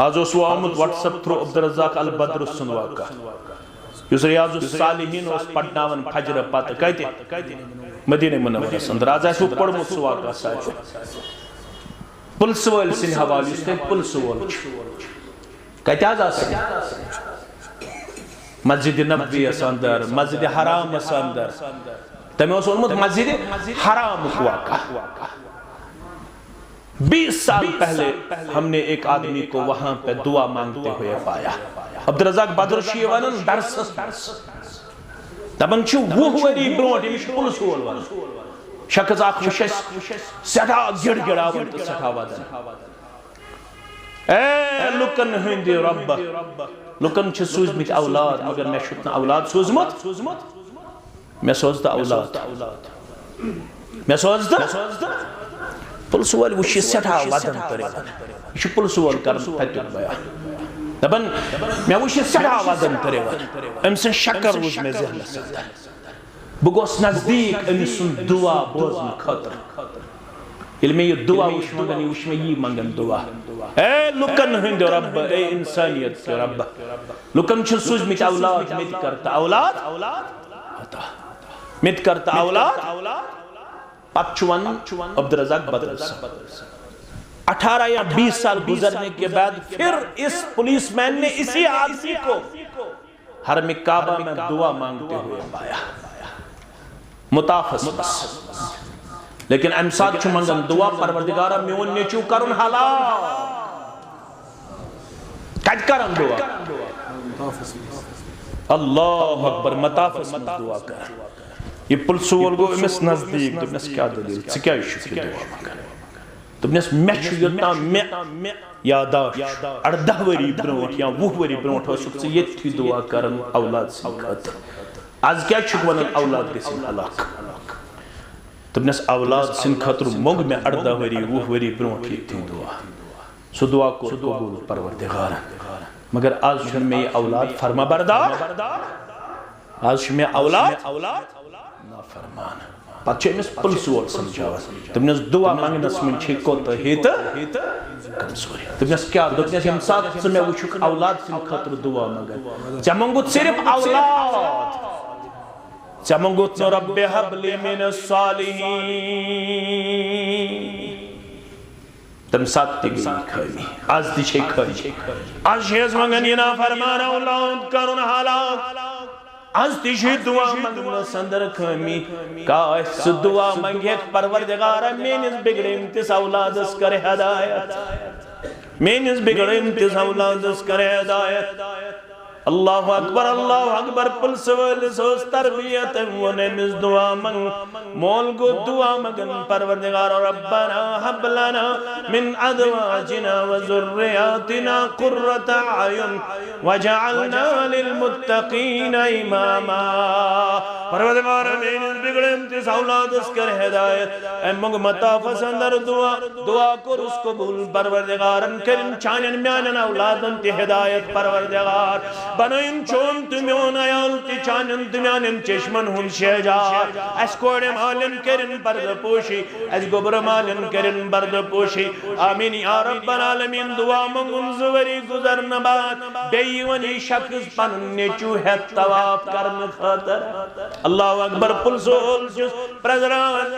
आज आमुत WhatsApp through अब्दुर्रज़ाक Al Badr सुन वाक़ा use रियाजुस सालिहीन उस पढ़नावन फजर पत कते मदीने मुनव्वरस अंदर आज आसु पढ़मुत सु वाक़ा साज पुलिस वल सिन हवाले युस पुलिस वल कते आज आस मस्जिद नबवी अंदर मस्जिद हराम अंदर तमे ओमुत मस्जिद हराम वाक़ा 20 साल पहले हमने एक आदमी को वहां पे दुआ मांगते हुए पाया। अब्दुर्रज़ाक बद्र छी वनन दरस दबन छु वो वरी ब्रोट इम पुलिस वोल वन शख्स आख वशस सदा गिड़गिड़ावन तो सदा वदन ए लुकन हंद रब लुकन छ सूजमित औलाद मगर मे शुत औलाद सूजमत मे सोजदा औलाद मे सोजदा पुलिस वाल वुश सदा वदन तरेवन यह पुलिस वाल कर तक बयान दबन मे वुश सदा वदन तरेवन अम से शक्कर वुश मे जहनस बह गोस नजदीक अमिस दुआ बोजन खतर ये मे यह दुआ वुश मंगन यह वुश मे यह मंगन दुआ ए लुकन हंद रब ए इंसानियत के रब लुकन छ सूजमित औलाद मित करता औलाद अता मित करता औलाद पचवन अब्दुर्रज़ाक बद्र 18 या 20 साल गुजरने के बाद फिर इस पुलिसमैन ने इसी आदमी को हरम काबा में दुआ मांगते हुए पाया मुताफस लेकिन अम साथ छु मंगन दुआ परवरदिगारा मेन नेचू करुन हलाल कत करन दुआ अल्लाहु अकबर मुताफस दुआ कर ये पुलिस वोल गो अमिस नजदीक दोपनस क्या दलील च क्या दुआ मंगन दोपनस मे छु योता मे यादाश 18 वरी ब्रोट या 20 वरी ब्रोट च ये दुआ करन औलाद सिन खतर आज क्या छु वनन औलाद गसिन हलाक दोपनस औलाद सिन खतर मोग मे 18 वरी 20 वरी ब्रोट ये दुआ सो दुआ को कबूल परवरदिगार मगर आज छु मे औलाद फरमा बरदार आज मे औलाद नाफरमान पछ अमिस पुलिस वोल समझावन दोपनस दुआ मांगनस मन छ कोत हेत कमजोरी दोपनस क्या दोपनस हम साथ से मे वुछ औलाद सिन खतर दुआ मंगन च मंगुत सिर्फ औलाद च मंगुत रब हबली मिन सालिहीन तम साथ ति खमी आज ति छ खरी आज हेज मंगन ये नाफरमान औलाद करुन हलाक आज तिशी दुआ मंगन संदर खमी काश दुआ मंगे परवरदिगार मेनिस बिगड़िम तिस औलादस कर हिदायत मेनिस बिगड़िम तिस औलादस कर हिदायत अल्लाहु अकबर पुलिस वाले सोस तरबियत वने मिस दुआ मंग मोल को दुआ मंगन परवरदिगार रब्बना हब लना मिन अज़वाजिना व ज़ुर्रियातिना कुर्रता अयुन वजअलना लिल मुत्तकीना इमामा परवरदिगार मेनिस बिगड़िम तिस औलादस कर हिदायत ए मंग मता फसंदर दुआ को उसको कबूल परवरदिगार करिम चानन म्यानन औलादन ति हिदायत परवरदिगार बनइन चोन तुम्योन आयल ति चानन तुम्यानन चश्मन हुन शहजार अस कोड़े मालन करिन पर्द पोशी अस गोबर मालन करिन पर्द पोशी आमीन या रब्बल आलमीन दुआ मंगुन जुवरी गुजरन बाद बेईवनी शख्स पन नेचू है तवाफ करन खतर अल्लाहु अकबर पुलसोल जुस प्रजरान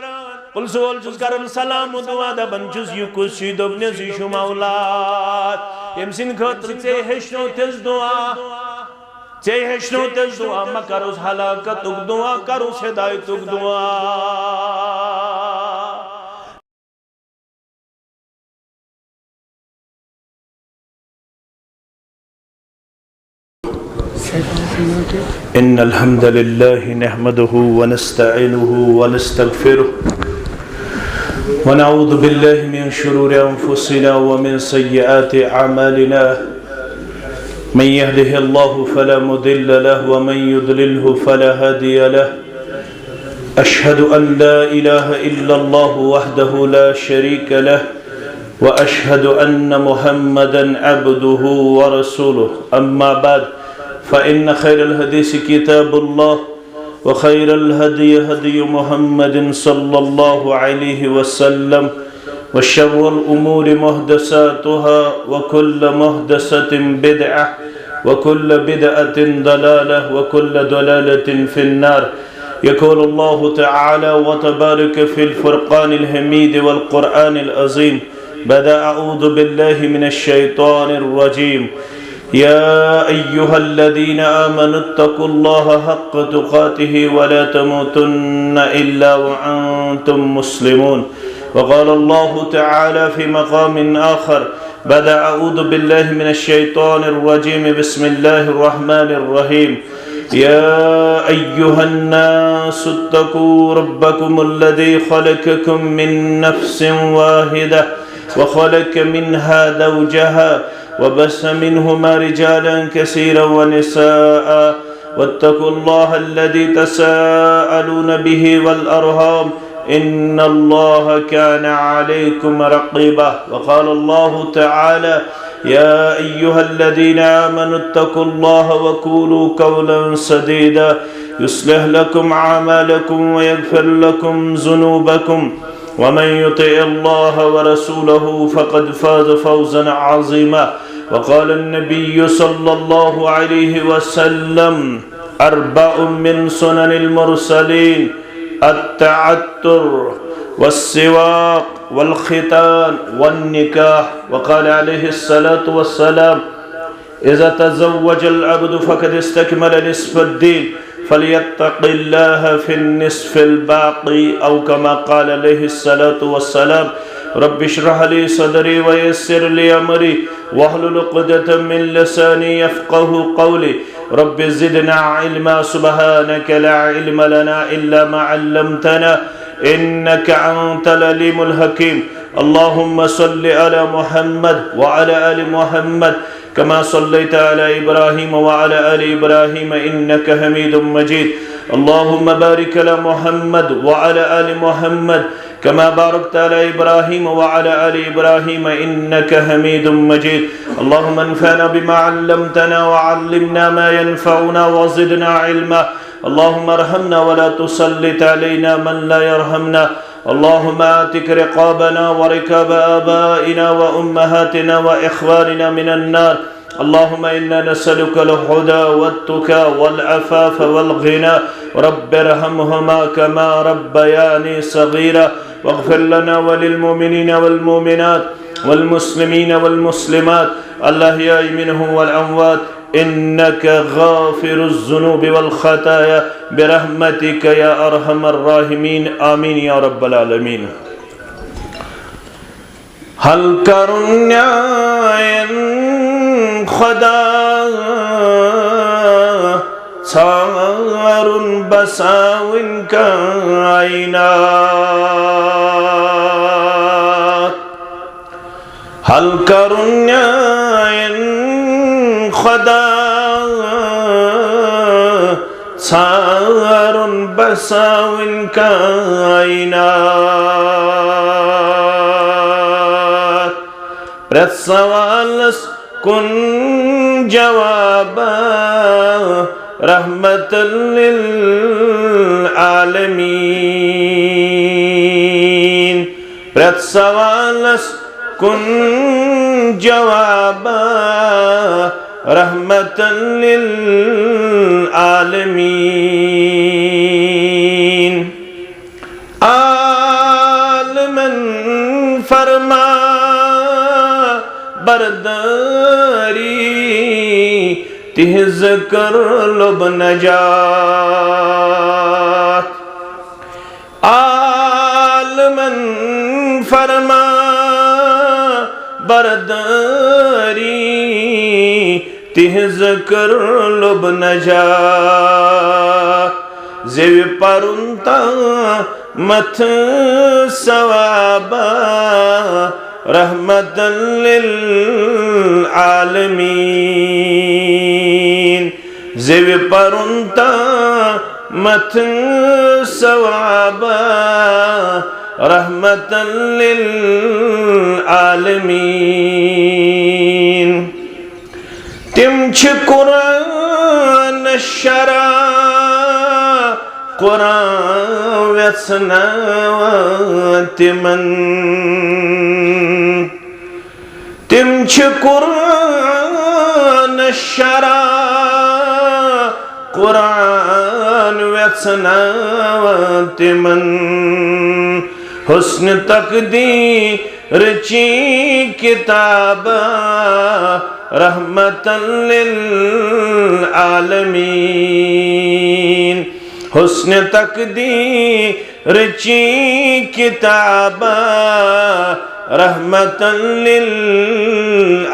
पुलसोल जुस करन सलाम दुआ दबन जुस युकुस दोबने जिशु मौलाद यमसिन खतर से हेशनो तेज दुआ चे हेशनो तेज दुआ मकरुस हलाकत दुआ करुस हिदायत दुआ इन्नल हम्दलिल्लाहि नहमदुहु व नस्तईनुहु व नस्तगफिरुहु व नऊज़ु बिल्लाहि मिन शुरूरि अनफुसिना व मिन सय्यिआति अमालिना मन यहदिहिल्लाहु फला मुदिल्ल लहु व मन युद्लिलहु फला हादिय लहु अशहदु अन ला इलाहा इल्लल्लाहु वहदहु ला शरीका लहु व अशहदु अन्न मुहम्मदन अब्दुहु व रसूलुहु अम्मा बाद फ़इन्न खैरल हदीस किताबुल्लाह व खैरल हदी हदी मुहम्मदिन सल्लल्लाहु अलैहि वसल्लम وشر الأمور محدثاتها وكل محدثة بدعة وكل بدعة ضلالة وكل ضلالة في النار. يقول الله تعالى وتبارك في الفرقان الحميد والقرآن العظيم بعد أعوذ بالله من الشيطان الرجيم. يا أيها الذين آمنوا اتقوا الله حق تقاته ولا تموتن إلا وأنتم مسلمون. وقال الله تعالى في مقام آخر بعد أعوذ بالله من الشيطان الرجيم بسم الله الرحمن الرحيم. يا أيها الناس اتقوا ربكم الذي خلقكم من نفس واحدة وخلق منها زوجها وبث منهما رجالا كثيرا ونساء واتقوا الله الذي تساءلون به والأرحام إن الله كان عليكم رقيبا. وقال الله تعالى يا أيها الذين آمنوا اتقوا الله وقولوا قولا سديدا يصلح لكم أعمالكم ويغفر لكم ذنوبكم ومن يطع الله ورسوله فقد فاز فوزا عظيما. وقال النبي صلى الله عليه وسلم أربع من سنن المرسلين التعتر والسواق والختان والنكاح. وقال عليه الصلاة والسلام إذا تزوج العبد فقد استكمل نصف الدين فليتق الله في النصف الباقي أو كما قال عليه الصلاة والسلام. رب اشرح لي صدري ويسر لي أمري واحلل عقدة من لساني يفقه قولي. رب زدنا علما سبحانك لا علم لنا إلا ما علمتنا إنك أنت العليم الحكيم. اللهم صل على محمد وعلى آل محمد كما صليت على إبراهيم وعلى آل إبراهيم إنك حميد مجيد. اللهم بارك على محمد وعلى آل محمد كما باركت على إبراهيم وعلى آل إبراهيم إنك حميد مجيد. اللهم انفعنا بما علمتنا وعلمنا ما ينفعنا وزدنا علما. اللهم ارحمنا ولا تسلط علينا من لا يرحمنا. اللهم آتك رقابنا وركاب آبائنا وأمهاتنا وإخواننا من النار. اللهم إنا نسألك الهدى والتقى والعفاف والغنى. رب ارحمهما كما ربياني صغيرا. واغفر لنا وللمؤمنين والمؤمنات والمسلمين والمسلمات الأحياء منهم والأموات إنك غافر الذنوب والخطايا برحمتك يا أرحم الراحمين. آمين يا رب العالمين. هل كرنيا خدا صار بساوين كائنات. هل كرنيا خدا صار بساوين كائنات. برسوالس كن جوابا رحمة للعالمين. برسوالس كن جوابا رحمة للعالمين. عالماً فرما برداری تہز کر لب نجات. عالماً فرما برداری تہز کر لب نجات. زیو پرنتا مت ثوابا رحمة للعالمين. زیو پرنتا مت ثوابا رحمة للعالمين. تم چھ قرآن شرع Quran वेचनावन तिमन तिम छ Quran शरा Quran वेचनावन तिमन हुस्न तकदीर ची किताब रहमतन लिल आलमीन हुस्न तकदीर ची किताब रहमतन लिल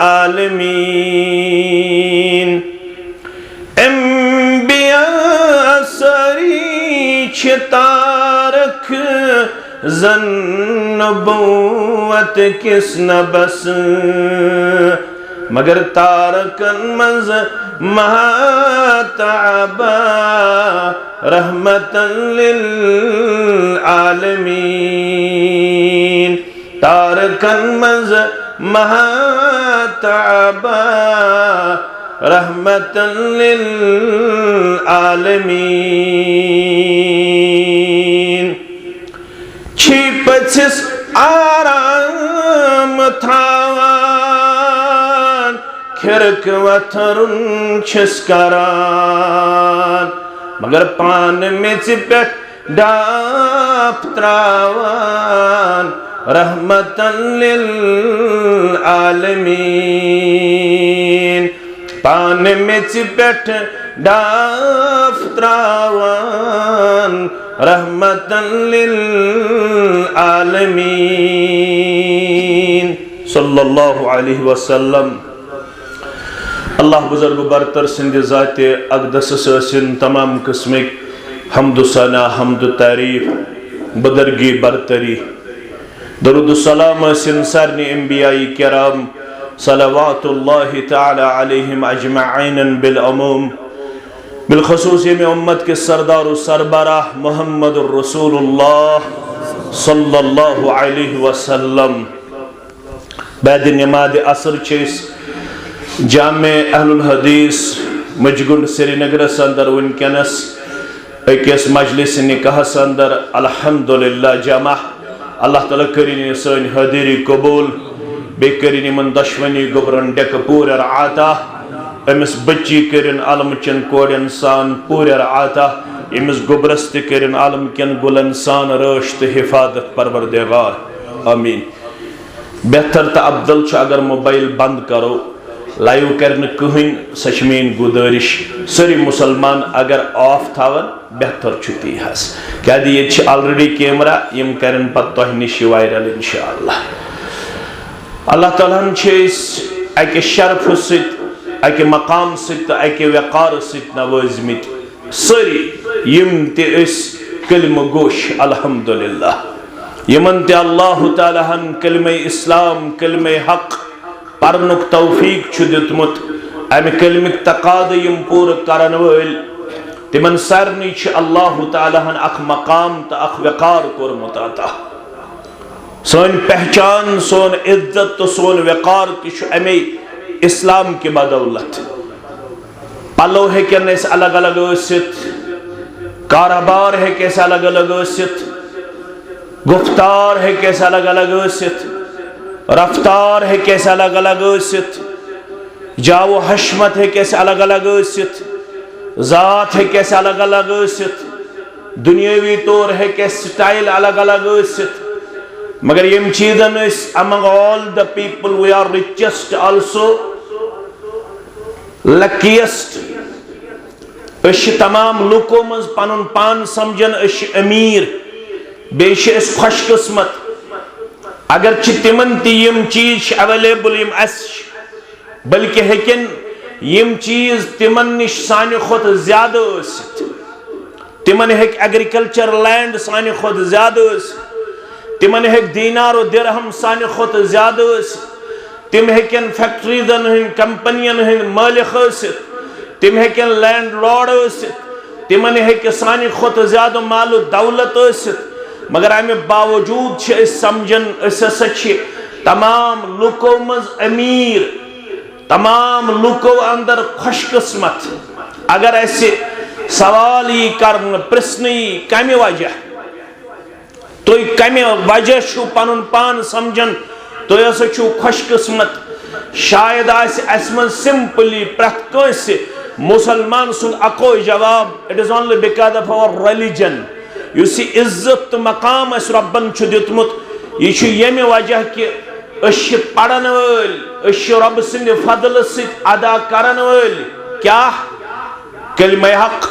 आलमीन अंबिया सरी तारक जन नबूवत किस न बस मगर तारकन मज महाताबा रहमतन लिल आलमीन तारकन मज महाताबा रहमतन लिल आलमीन छिपचिस आराम थावान खिरक वथरुन छिस्करान मगर पान में चिपट डाप त्रावान रहमतन लिल आलमीन पान में चिपट डाप त्रावान रहमतन लिल आलमीन सल्लल्लाहु अलैहि वसल्लम अल्लाह बुजुर्ग बरतर सिंध ज़ाते अक़दस सिन तमाम किस्मिक हम्दु सना हम्दु तारीफ बदरगी बरतरी दरूद सलाम सिन सरनी अंबियाई किराम सलवातुल्लाहि तआला अलैहिम अजमईन बिल अमूम बिलखसूस में उम्मत के सरदार सरबराह मोहम्मद रसूलुल्लाह सल्लल्लाहु अलैहि वसल्लम बाद नमाज असर चेस जामे अहलुल हदीस मजगुंड श्रीनगर अंदर वनकनस अकिस मजलिस निकाह अंदर अल्हम्दुलिल्लाह जमा अल्लाह ताला करीन सन हदीरी कबूल बे करीन मन दशवनी गोबरन डेक पूरा आता अमिस बच्ची करिन आलम चन कोड़न सान पूरा आता अमिस गोबरस त करिन आलम कन गुलन सान रश तो हिफाजत परवरदिगार आमीन बेहतर तो अफजल अगर मोबाइल बंद करो लाइव करने कहीं सचमीन गुजारिश सारी मुसलमान अगर ऑफ थावन बेहतर ती हस क्या ये ऑलरेडी कैमरा यम करन पत निश वायरल इंशाअल्लाह अल्लाह ताला अके शर्फ सत अके मकाम सत अके वकार सत नवाजमित सारी यम कलिम गोश अल्हम्दुलिल्लाह यमन ते अल्लाह ताला कलिम इस्लाम कलिम हक परनुक तौफीक दितमुत अमे कलिमिक तकाद यम पूर करन वल तिमन सरनी अल्लाह ताला अख मकाम तो अख वकार कोरमुत अता सोन पहचान सोन इज्जत तो सोन वकार अमे इस्लाम की बदौलत पलो हेकन अलग अलग कारोबार है कैसे अलग अलग गुफ्तार है कैसे अलग अलग रफ्तार है कैसे अलग अलग जाओ हशमत है कैसे अलग अलग ज़ात है कैसे अलग अलग दुनियावी तौर है कैसे स्टाइल अलग अलग मगर यम चीजन among all the people we are richest also luckiest तमाम लुको मज पनुन पान समझन अमीर बेश खुशकिस्मत अगर तिमन तम चीज अवेलेबल बल्कि हेकन यम चीज तिमन निश सानि खुद ज्यादा तिमन हेक एग्रीकल्चर लैंड सानि खुद ज्यादा तिमन हेक दीनार और दिरहम सानि खुद ज्यादा तिम हेकन फैक्ट्रीजन हन कंपनियन हन मालिक तिम हेकन लैंड लॉर्ड तिमन हेक सानि खुद ज्यादा माल दौलत मगर अमे बावजूद समझन तमाम लुको मज अमीर तमाम लुको अंदर खुशकिस्मत अगर सवाल यी करन प्रश्न यी कमि वजह तुई कमि वजह छु पनुन पान समझन तुई हसा छु खुशकिस्मत शायद आसमन सिंपली प्रथ कंसे मुसलमान सुन अको जवाब it is only because of our religion युस इज्जत तो मकाम अस रब्बन छु दितमुत यह छु यमे वजह कि अश पढ़न वल अश रब सिंद फजल सित अदा करन वल क्या कलिमा हक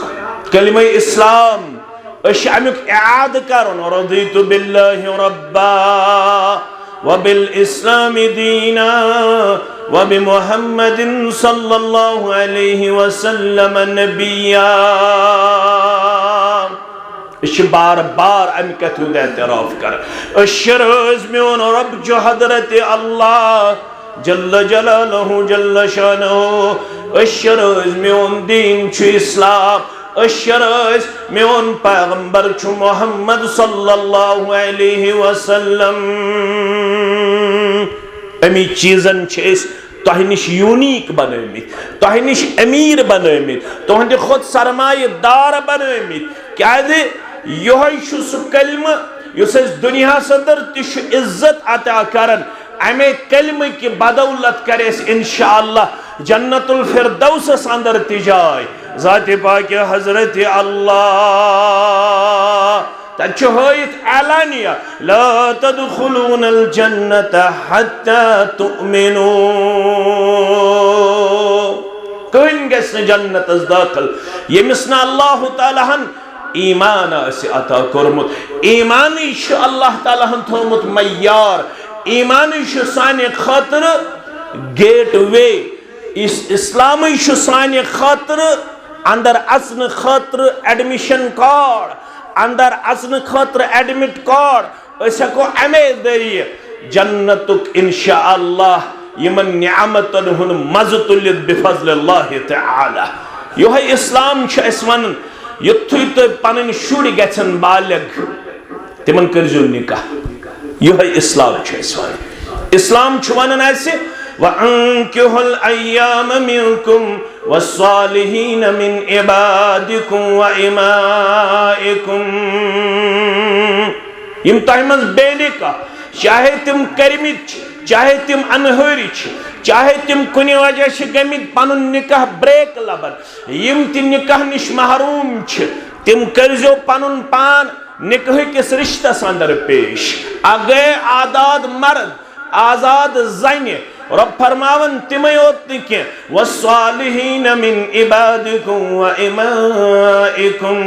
कलिमा इस्लाम अश अमुक याद करन रदीतु बिल्लाहि रब्बा व बिल इस्लाम दीना व बि मुहम्मदिन सल्लल्लाहु अलैहि वसल्लम नबिया बार बार अमि कथ हुंद एतराफ कर मोन रब जो हजरत अल्लाह जल्ल जलालहु जल्ल शानहु मोन दीन छु इस्लाम मोन पैगंबर छु मोहम्मद सल्लल्लाहु अलैहि वसल्लम अमी चीजन तह निश यूनिक बनमित तह निश अमीर बनमित तुहंद खुद सरमायेदार बनमित क्या यह सह कलम युस दुनिया अंदर इज्जत अता करन अमे कलम की बदौलत करे इंशाअल्लाह जन्नतुल फिरदौस अंदर तिजाय ज़ात पाक हजरत अल्लाह तच होइत एलानिया ला तदखुलूनल जन्नत हत्ता तुमिनू कहीं गस जन्नत दाखिल यमिस न अल्लाह ताला हन ईमान अता कोरमुत ईमान अल्लाह ताला हन थोमुत मय्यार ईमान साने खातिर गेट वे इस्लाम साने खातिर अंदर असन खातिर एडमिशन कार्ड अंदर असन खातिर एडमिट कार्ड हको अमे जरिए जन्नतुक इंशाअल्लाह यमन नियामतन हुन मज़ तुलित बिफज़लिल्लाहि तआला यह इस्लाम वन युथुई तो पन शुर गन बालिग तिमन करजो निकाह यह इस्लाम वन इस्लाम वन वअंकिहुल अय्याम मिनकुम वस्सालिहीन मिन इबादिकुम व इमाइकुम यम तह मज बेनिका चाहे तुम करमित चाहे तुम अनहरी चाहे तुम कुनि वजह गमित पन निकाह ब्रेक लबन यम ति निकाह निश महरूम तिम करजो पनुन पान निकाह किस रिश्तस अंदर पेश अगे आजाद मर्द आजाद जन रब फरमावन तिमे योत नी वस्सालिहीन मिन इबादिकुम व इमाइकुम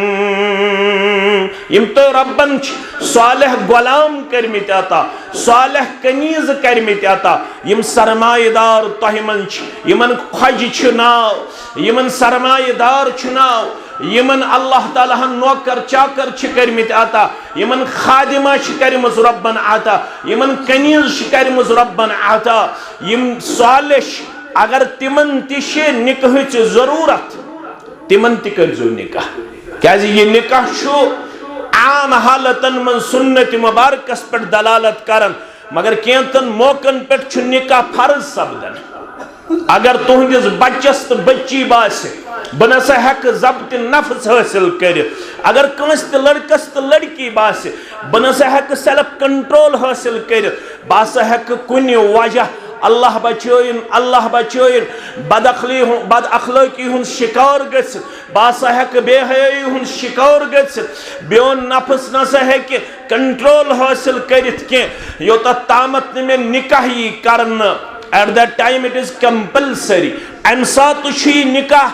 यम तो रब्बन सालिह गुलाम करमित अता सालिह कनीज करमित अता यम सरमायेदार तह मन यमन खज नाव यमन सरमायेदार नाव यमन अल्लाह ताला हन नौकर चाकर करमित अता यमन खादिमा करमज रब्बन अता यमन कनीज करमज रब्बन अता यम सालिश अगर तिमन तिश निकाह जरूरत तिमन ति करजो निकाह क्या ये निकाह आम हालतन मन सुन्नत मुबारकस पे दलालत करन मगर केतन मौकन पे निकाह फर्ज सपदन अगर तुहंदिस बच्चस तो बच्ची बासे बह नसा हेक जब्त नफ्स हासिल कर अगर कंस तो लड़कस तो लड़की बासे बह नसा हेक सेल्फ कंट्रोल हासिल कर बह हसा हेक कुन वजह अल्लाह बचोइन बद अखलाकी हुन शिकार गस बह हसा हेक बेहयाई हुन शिकार गस बेन नफ्स नसा हेक कंट्रोल हासिल करित के योत तामत मे निकाह यी करन at that time it is compulsory अम सात निकाह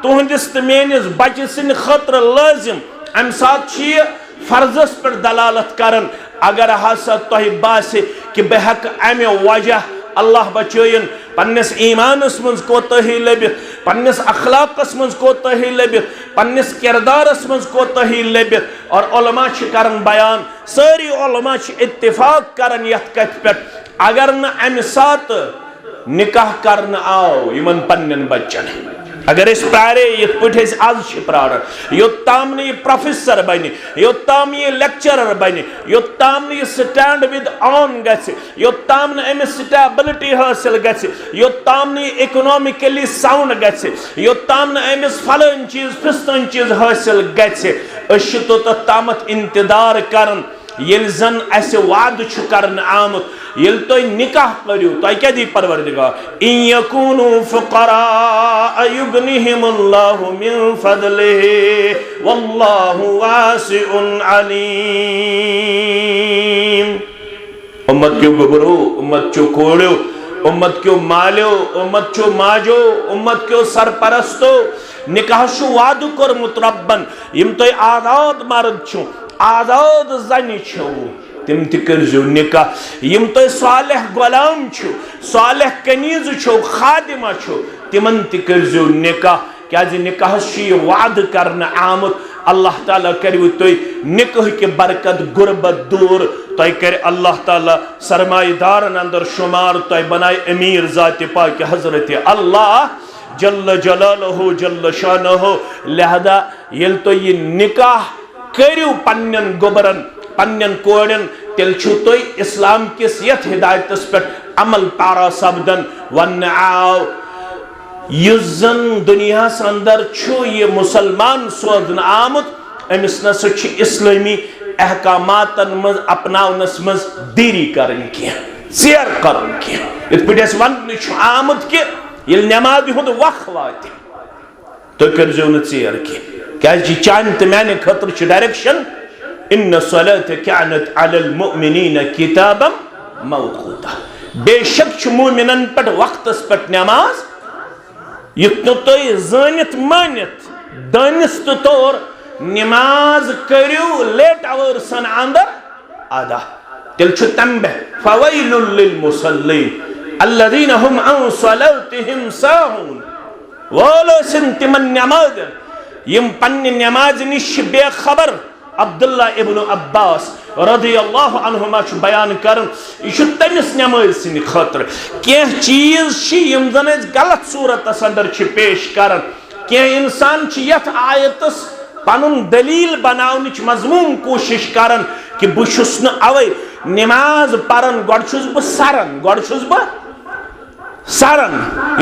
तुहंदिस तो मेनिस बच्चे सिंद खतर लाजिम अम सात फर्जस पे दलालत करन अगर हसा तह बासे कि बह हेक अमे वजह अल्लाह बचोइन पन्निस ईमानस मज कोताही लबित पन्निस अखलाकस मज कोताही लबित पन्निस किरदारस मज कोताही लबित और उलमा करन बयान सारी उलमा इत्तिफाक करन यथ कथ पे अगर न अम सात निकाह करन आओ यमन पन्नन बच्चन अगर इस प्रारे यथ पठ आज प्रारन योत्ताम ने प्रोफेसर बने योत्ताम ये लेक्चरर बने योत्ताम ने स्टैंड विद ऑन गसे योत्ताम ने अमिस स्टेबिलिटी हासिल गसे योत्ताम ने इकोनॉमिकली साउंड गसे योत्ताम ने अमिस फलन चीज फिस्तन चीज हासिल गसे तो तामत इंतजार करन येल जन ऐसे वाद छु करन आमत येल तो निकाह करियो तो क्या दी परवरदिगार इन यकूनु फुकरा युगनिहिमुल्लाहु मिन फदलिहि वल्लाहु वासिउन अलीम। उम्मत क्यों गुबरो उम्मत क्यों कोड़ो उम्मत क्यों मालो उम्मत क्यों माजो उम्मत क्यों सरपरस्तो निकाह छु वादु कोरमुत रब्बन यम तो आजाद मर्द छु आजाद जनि छु तिम तर्जो निकाह यम तो सालेह गुलाम छु सालेह कनीज छु खादिमा छु तिमन तर्जो निकाह क्या निकाह वाद करने आमुत अल्लाह ताला करू तुम निकाह की बरकत गुरबत दूर तुम कर अल्लाह ताला सरमाएदारन अंदर शुमार तुम बनाए अमीर जात पाक हजरत अल्लाह जल्ल जलालहु जल्ल शानहु। लिहाजा ये तो ये निकाह करू पन्नन गुबरन पन्नन कोड़न तेल छु तुम इस्लाम किस यथ हिदायतस पे अमल पारा सपदन वन आओ युजन दुनिया अंदर छु ये मुसलमान सोदन आमुत अमिस नस इस्लामी अहकामातन मज अपनावनस मज देरी करन की शेयर करन की इत पे वन आमुत कि ये नमाज हुंद वक्त वात तो करजो न शेयर की क्या चान तो मैंने खतर डायरेक्शन इन्न सलात कानत अलल मुमिनीन किताबम मौकूता बेशक मोमिनन पे वक्तस पे नमाज युत जनित मानित दानिस्त तौर नमाज करू लेट आवर्सन अंदर अदा तेल तम फवैलुल लिल मुसल्लीन अल्लज़ीना हुम अन सलातिहिम साहून वोलो सिन तिमन नमाज यम पन्ने नमाज निश बेखबर अब्दुल्ला इब्न अब्बास रदियल्लाहु अन्हुमा बयान करन यह तमिस नमाज सिंद खतर कह चीज यम जन गलत सूरत अंदर पेश करन कह इंसान यथ आयतस पनुन दलील बनावन मजमून कोशिश करन कि बहुस अवे नमाज परन गुस बह सरन गुस बह सरन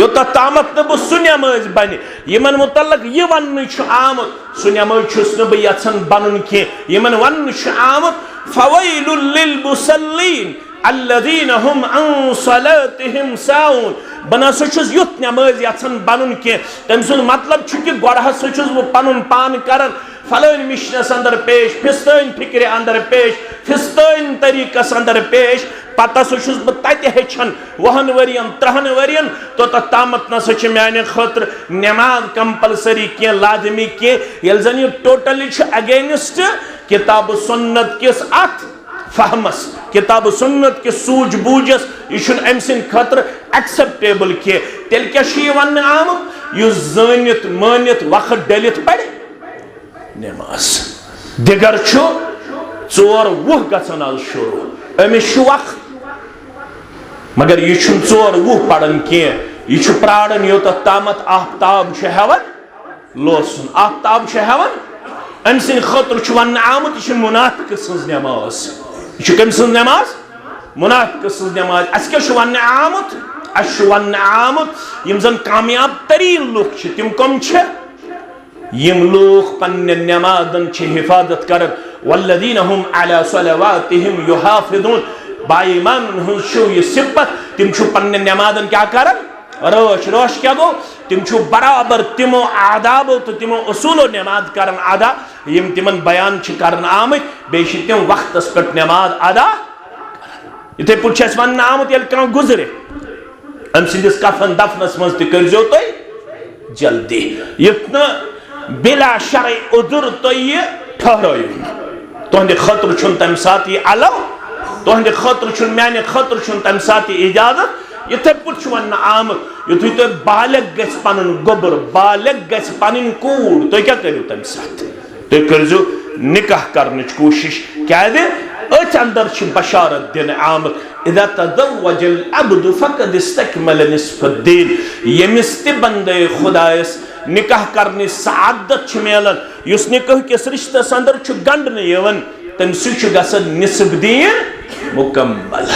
योत तामत न बह सह नमाज बन यमन मुतलक यह वन आमुत सह नमाज बह यन बन कह यमन वन आमुत फवैलुल लिल मुसल्लीन अल्लज़ीना हुम अन सलातिहिम साहून बह नसा युथ नमाज यन बन कह तम सुन मतलब कि गोड़ हसा बह पनुन पान करन फलन मिशनस अंदर पेश फिस्तन फिक्र अंदर पेश फिस्तन तरीकस अंदर पेश पता सह बह तत हेचन 20 वरियन 30 वरियन तो तामत नसा माने खतर नमाज कंपलसरी कह लाजमी कह ये जन यह टोटली अगेंस्ट किताब सुन्नत किस अत फहमस किताब सुन्नत के सूझ बूझस यह अम सद खतर एक्सेप्टेबल कह तेल क्या वन आमुत यह जानित मानित वक्त डलित पड़े नमाज दिगर 4:20 गसन आज शुरू अमिस वक्त मगर यह 4:20 पड़न कह यह प्राड़न योत तामत आफ्ताब हेवन लोसन आफ्ताब हेवन अम सद खतर वन आमुत यह मुनाफिक सज नमाज यह कम सज नमाज मुनाफिक सज नमाज अस क्या वन आमुत अस वन आमुत यम जन कामयाब तरीन लुक तिम कम यम लोग पन्ने नमाजन हिफाजत कर वल्लज़ीना हुम अला सलावातिहिम युहाफिज़ून बाईमान यह सिफत तिम पन्ने नमाजन क्या करन रोश रोश क्या गो तिम बराबर तिमो आदाबो तो तिमो उसूलो नमाज करन अदा यम तिमन बयान करन आमत बेश तिम वक्तस पे नमाज अदा इथे पुछ वन आमुत ये कह गुजरे अम सिंदिस कफन दफनस मज तर्जो तुम जल्दी युत बिला शरई उजुर तो यह ठहरो तुंद खतर तम सात यह अलव तुंद खतर माने खतर तम सात इजाजत इथे पुछ वन आमुत युथु तुम बालग गस पन गोबर बालग गस पन कूड़ तुम क्या करू तम सात तुम करजो निकाह करने कोशिश क्या अथ अंदर बशारत दिन आमुत इदा तज़व्वजल अब्दु फ़क़द इस्तकमल निस्फ़ुद्दीन यमिस ते बंदे खुदायस निकाह करने सआदत मिलन युस निकाह किस रिश्तस अंदर गंडन यवन तम सह निसब दीन मुकम्मल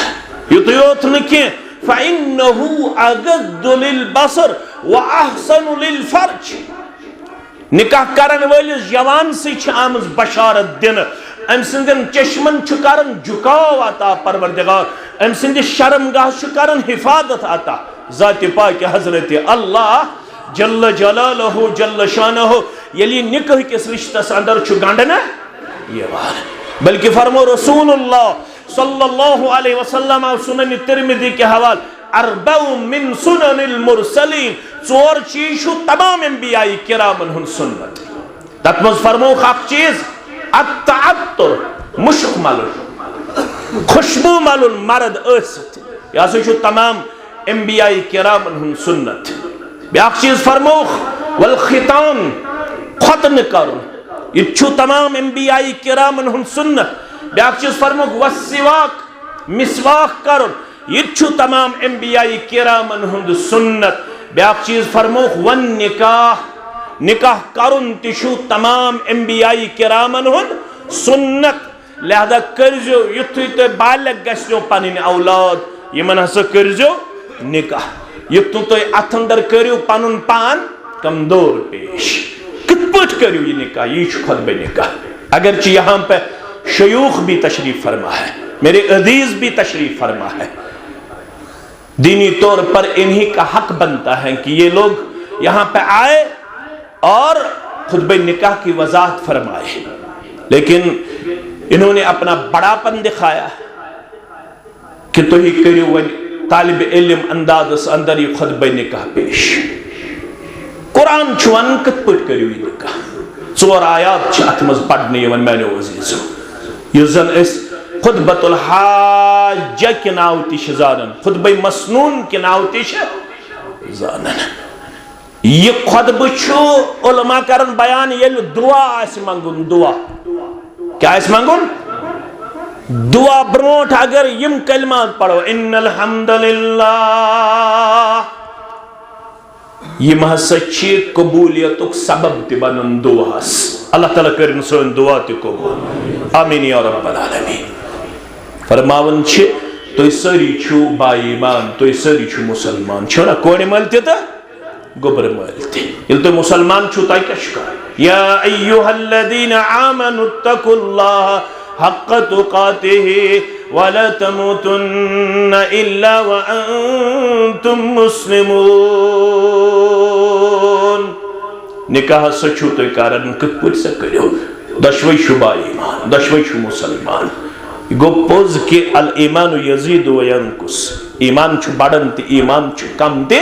युत योत नी फ़इन्नहु अगद्दु लिलबसर व अहसनु लिलफर्ज निकाह करन वालिस जवान से आमज बशारत दिन अम सिंदन चश्मन करन झुकाव अता परवरदिगार अम सिंद शर्मगाह करन हिफाजत अता ज़ात पाक हजरत अल्लाह जल्ल जलालहु जल्ल शानहु यली निकाह किस रिश्तस अंदर गंडन यवान बल्कि फरमो रसूलुल्लाह सल्लल्लाहु अलैहि वसल्लम सुनन तिरमिज़ी के हवाले अरबउ मिन सुननिल मुरसलीन चोर चीज तमाम अंबियाई किरामन हुन सुन्नत तत मज फरमो अख चीज अत्तअत्तुर मुश्क मलुन खुशबू मलुन मर्द असत या तमाम अंबियाई किरामन हुन सुन्नत ब्याक चीज फरमो वल खितान खतन करुन ये तमाम अंबियाई किरामन हुन सुन्नत ब्याक चीज फरमो वस्सिवाक मिसवाक करुन ये तमाम अंबियाई किरामन हुंद सुन्नत ब्याक चीज फरमो वन निकाह निकाह करुन तिशु तमाम अंबियाई किरामन हुंद सुन्नत लिहाजा करजो युथु तो बालक गस्यो पन औलाद यमन हसा करजो निकाह युथु तो अथ अंदर करियो पनुन पान कमजोर पेश कित पट करियो ये निकाह ये खुतबे निकाह अगर यहाँ पे शयूख भी तशरीफ फरमा है मेरे अजीज भी तशरीफ फरमा है दीनी तौर पर इन्हीं का हक बनता है कि ये लोग यहाँ पे आए और खुतबे निकाह की वजाहत फरमाए लेकिन इन्होंने अपना बड़ापन दिखाया कि तो ही करियो वन तालिब इल्म अंदाज अंदर ये खुतबे निकाह पेश कुरान वन कत पट करियो ये निकाह चोर आयात अत मज पढ़ने वन मैंने अजीजो युस जन इस खुतबतुल हाज के नाव ति जानन खुतबे मसनून के नाव ति जानन ये खुतब उलमा करन बयान ये दुआ मंगुन दुआ क्या मंगुन दुआ ब्रोट अगर यम कलमात पढ़ो इन्नल हम्दुलिल्लाह यम हसा कबूलियत सबब ति बनन दुआस अल्लाह ताला करिन सोन दुआ ति कबूल आमीन या रब्बल आलमीन फरमावन तुम सारी छु बाईमान तुम सारी छु मुसलमान छो ना कोने मलते तो गोबर मलते ये तो मुसलमान छु ताई क्या या अय्युहल्लज़ीना आमनुत्तकुल्लाह हक्क तुकातिही वला तमूतुन्न इल्ला व अंतुम मुस्लिमून निकाह सचु तो कारण कत से करियो दशवई छु बाईमान दशवई छु मुसलमान गो पोज के अल ईमान यजीद व यनकुस ईमान छु बड़न ते ईमान छु कम ते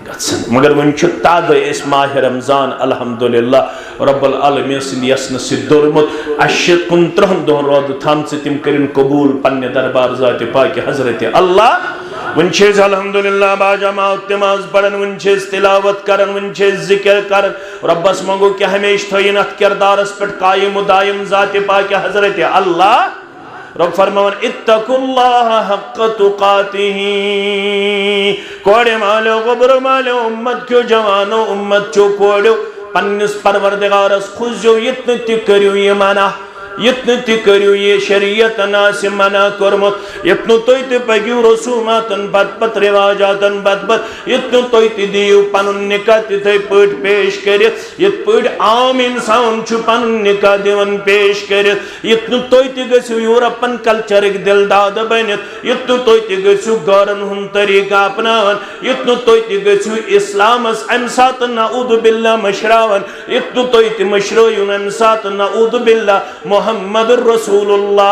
गसन मगर वन छु ताद इस माह रमजान अल्हम्दुलिल्लाह रब्बुल आलमीन सिंद यसन सिदुरमत अशत 15 दो रोद थाम से तिम करिन कबूल पन्ने दरबार जात पाक हजरत अल्लाह वन छेज अल्हम्दुलिल्लाह बाजमात नमाज पढ़न वन छेज तिलावत करन वन छेज जिक्र करन रब्बस मंगो कि हमेश थयन अत किरदारस पे कायम दायम जात पाक हजरत अल्लाह रब फरमान इत्तकुल्लाह हक्क तुकातिही कोड़े मालो गबर मालो उम्मत क्यों जवानो उम्मत चो कोड़ो पन्निस परवरदिगारस खुजो इतने तिकरियो ये माना इतने तिकरियो ये शरीयत नासे मना करमत इतने तो इतने पगियो रसूमातन बदबद रिवाजातन बदबद इतने तो इतने दियो पनुन निकाह तिथे पट पेश करे इत पट आम इंसान छु पनुन निकाह देवन पेश करे इतने तो इतने गसु यूरोपन कल्चर एक दिलदाद बनित इतने तो इतने गसु गौरन हुन तरीका अपनावन इतने तो इतने गसु इस्लामस अमसात नऊद बिल्ला मशरावन इतने तो इतने मशरोयुन अमसात नऊद बिल्ला मोहम्मद रसूलुल्लाह